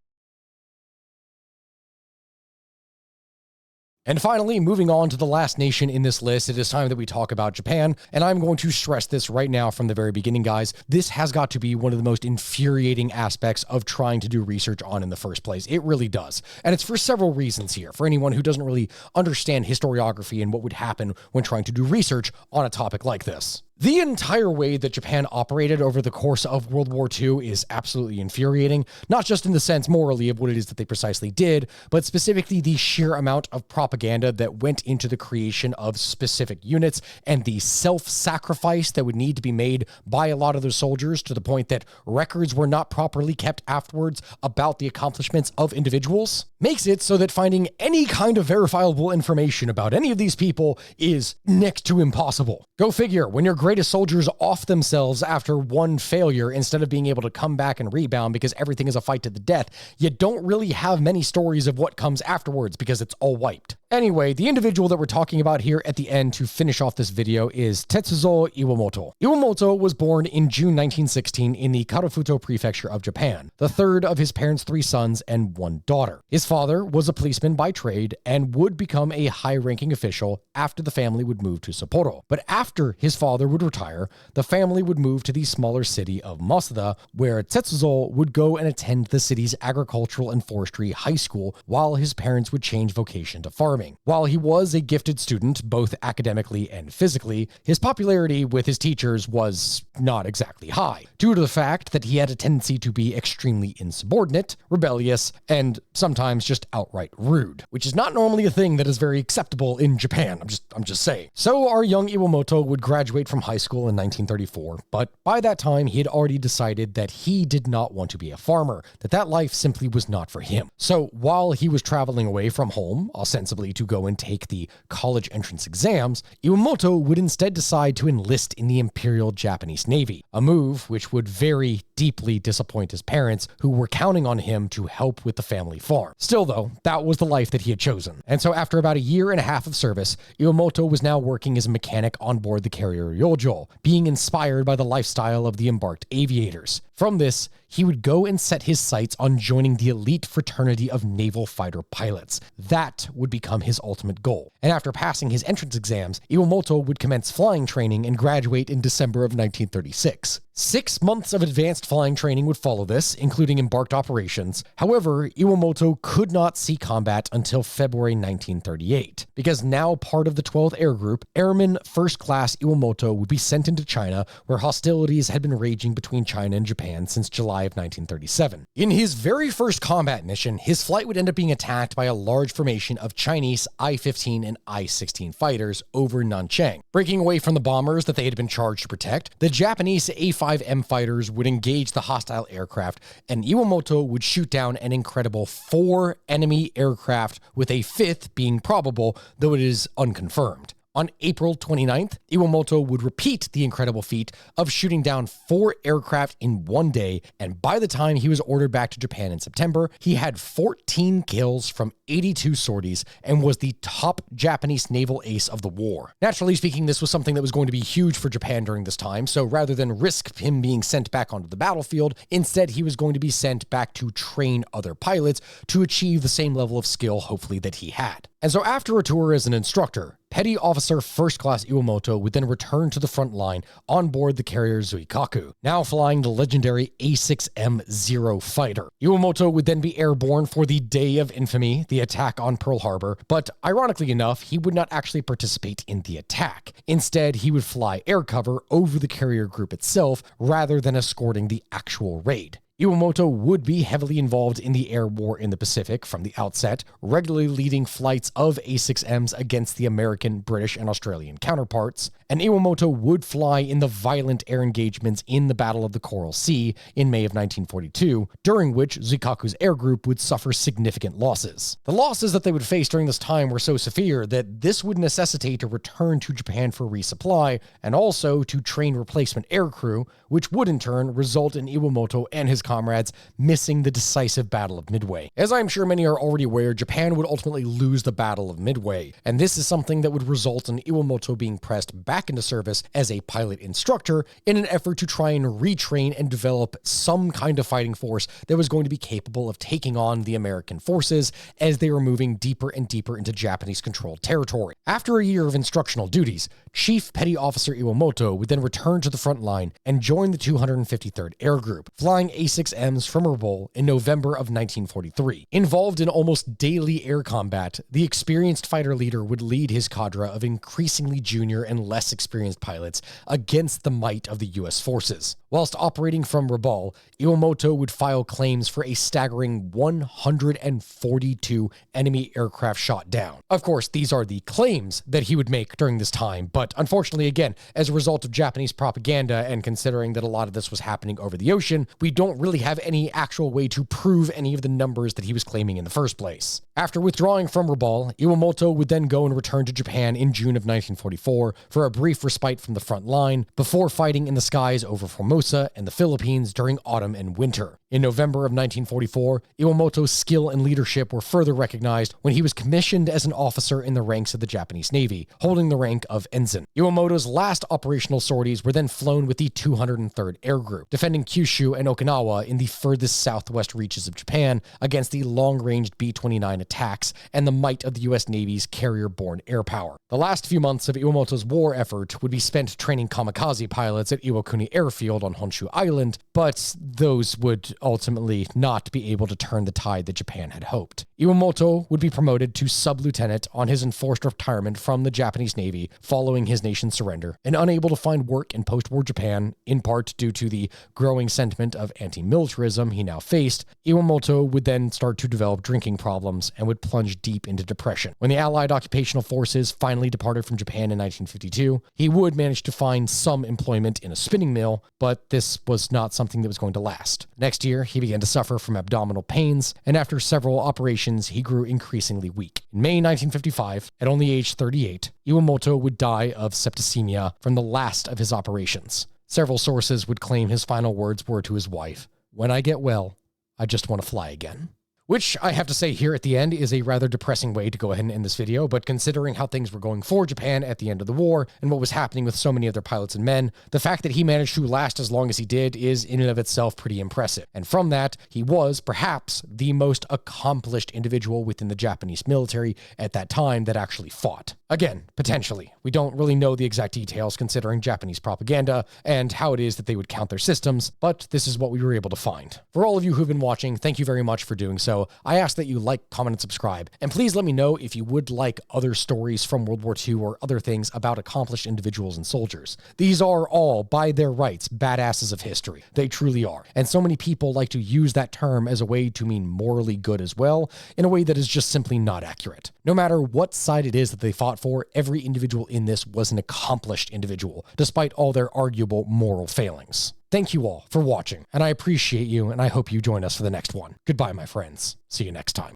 And finally, moving on to the last nation in this list, it is time that we talk about Japan, and I'm going to stress this right now from the very beginning, guys. This has got to be one of the most infuriating aspects of trying to do research on in the first place. It really does. And it's for several reasons here, for anyone who doesn't really understand historiography and what would happen when trying to do research on a topic like this. The entire way that Japan operated over the course of World War II is absolutely infuriating, not just in the sense morally of what it is that they precisely did, but specifically the sheer amount of propaganda that went into the creation of specific units and the self-sacrifice that would need to be made by a lot of those soldiers, to the point that records were not properly kept afterwards about the accomplishments of individuals, makes it so that finding any kind of verifiable information about any of these people is next to impossible. Go figure, when your greatest soldiers off themselves after one failure instead of being able to come back and rebound because everything is a fight to the death, you don't really have many stories of what comes afterwards because it's all wiped. Anyway, the individual that we're talking about here at the end to finish off this video is Tetsuzo Iwamoto. Iwamoto was born in June 1916 in the Karafuto Prefecture of Japan, the third of his parents' 3 sons and 1 daughter. His father was a policeman by trade and would become a high-ranking official after the family would move to Sapporo. But after his father would retire, the family would move to the smaller city of Masada, where Tetsuzo would go and attend the city's agricultural and forestry high school while his parents would change vocation to farming. While he was a gifted student, both academically and physically, his popularity with his teachers was not exactly high, due to the fact that he had a tendency to be extremely insubordinate, rebellious, and sometimes just outright rude, which is not normally a thing that is very acceptable in Japan, I'm just saying. So our young Iwamoto would graduate from high school in 1934, but by that time he had already decided that he did not want to be a farmer, that life simply was not for him. So while he was traveling away from home, ostensibly to go and take the college entrance exams, Iwamoto would instead decide to enlist in the Imperial Japanese Navy, a move which would very deeply disappoint his parents, who were counting on him to help with the family farm. Still though, that was the life that he had chosen. And so after about a year and a half of service, Iwamoto was now working as a mechanic on board the carrier Yojo, being inspired by the lifestyle of the embarked aviators. From this, he would go and set his sights on joining the elite fraternity of naval fighter pilots. That would become his ultimate goal. And after passing his entrance exams, Iwamoto would commence flying training and graduate in December of 1936. 6 months of advanced flying training would follow this, including embarked operations. However, Iwamoto could not see combat until February 1938, because now part of the 12th Air Group, Airman First Class Iwamoto would be sent into China, where hostilities had been raging between China and Japan since July July of 1937. In his very first combat mission, his flight would end up being attacked by a large formation of Chinese I-15 and I-16 fighters over Nanchang. Breaking away from the bombers that they had been charged to protect, the Japanese A-5M fighters would engage the hostile aircraft, and Iwamoto would shoot down an incredible 4 enemy aircraft, with a 5th being probable, though it is unconfirmed. On April 29th, Iwamoto would repeat the incredible feat of shooting down 4 aircraft in one day, and by the time he was ordered back to Japan in September, he had 14 kills from 82 sorties and was the top Japanese naval ace of the war. Naturally speaking, this was something that was going to be huge for Japan during this time, so rather than risk him being sent back onto the battlefield, instead he was going to be sent back to train other pilots to achieve the same level of skill, hopefully, that he had. And so after a tour as an instructor, Petty Officer First Class Iwamoto would then return to the front line on board the carrier Zuikaku, now flying the legendary A6M-0 fighter. Iwamoto would then be airborne for the Day of Infamy, the attack on Pearl Harbor, but ironically enough, he would not actually participate in the attack. Instead, he would fly air cover over the carrier group itself rather than escorting the actual raid. Iwamoto would be heavily involved in the air war in the Pacific from the outset, regularly leading flights of A6Ms against the American, British, and Australian counterparts, and Iwamoto would fly in the violent air engagements in the Battle of the Coral Sea in May of 1942, during which Zuikaku's air group would suffer significant losses. The losses that they would face during this time were so severe that this would necessitate a return to Japan for resupply, and also to train replacement aircrew, which would in turn result in Iwamoto and his comrades missing the decisive Battle of Midway. As I'm sure many are already aware, Japan would ultimately lose the Battle of Midway, and this is something that would result in Iwamoto being pressed back into service as a pilot instructor in an effort to try and retrain and develop some kind of fighting force that was going to be capable of taking on the American forces as they were moving deeper and deeper into Japanese-controlled territory. After a year of instructional duties, Chief Petty Officer Iwamoto would then return to the front line and join the 253rd Air Group, flying A6Ms from Rutle in November of 1943. Involved in almost daily air combat, the experienced fighter leader would lead his cadre of increasingly junior and less experienced pilots against the might of the U.S. forces. Whilst operating from Rutle, Iwamoto would file claims for a staggering 142 enemy aircraft shot down. Of course, these are the claims that he would make during this time, but unfortunately, again, as a result of Japanese propaganda and considering that a lot of this was happening over the ocean, we don't really have any actual way to prove any of the numbers that he was claiming in the first place. After withdrawing from Rutle, Iwamoto would then go and return to Japan in June of 1944 for a brief respite from the front line before fighting in the skies over Formosa and the Philippines during autumn and winter. In November of 1944, Iwamoto's skill and leadership were further recognized when he was commissioned as an officer in the ranks of the Japanese Navy, holding the rank of ensign. Iwamoto's last operational sorties were then flown with the 203rd Air Group, defending Kyushu and Okinawa in the furthest southwest reaches of Japan against the long-ranged B-29 attacks and the might of the U.S. Navy's carrier-borne air power. The last few months of Iwamoto's war effort would be spent training kamikaze pilots at Iwakuni Airfield on Honshu Island, but those would ultimately not be able to turn the tide that Japan had hoped. Iwamoto would be promoted to sub-lieutenant on his enforced retirement from the Japanese Navy following his nation's surrender, and unable to find work in post-war Japan, in part due to the growing sentiment of anti-militarism he now faced, Iwamoto would then start to develop drinking problems and would plunge deep into depression. When the Allied occupational forces finally departed from Japan in 1952, he would manage to find some employment in a spinning mill, but this was not something that was going to last. Next year, he began to suffer from abdominal pains, and after several operations, he grew increasingly weak. In May 1955, at only age 38, Iwamoto would die of septicemia from the last of his operations. Several sources would claim his final words were to his wife, "When I get well, I just want to fly again." Which, I have to say here at the end, is a rather depressing way to go ahead and end this video, but considering how things were going for Japan at the end of the war, and what was happening with so many other pilots and men, the fact that he managed to last as long as he did is in and of itself pretty impressive. And from that, he was, perhaps, the most accomplished individual within the Japanese military at that time that actually fought. Again, potentially. We don't really know the exact details considering Japanese propaganda and how it is that they would count their systems, but this is what we were able to find. For all of you who've been watching, thank you very much for doing so. so, I ask that you like, comment, and subscribe. And please let me know if you would like other stories from World War II or other things about accomplished individuals and soldiers. These are all, by their rights, badasses of history. They truly are. And so many people like to use that term as a way to mean morally good as well, in a way that is just simply not accurate. No matter what side it is that they fought for, every individual in this was an accomplished individual, despite all their arguable moral failings. Thank you all for watching, and I appreciate you, and I hope you join us for the next one. Goodbye, my friends. See you next time.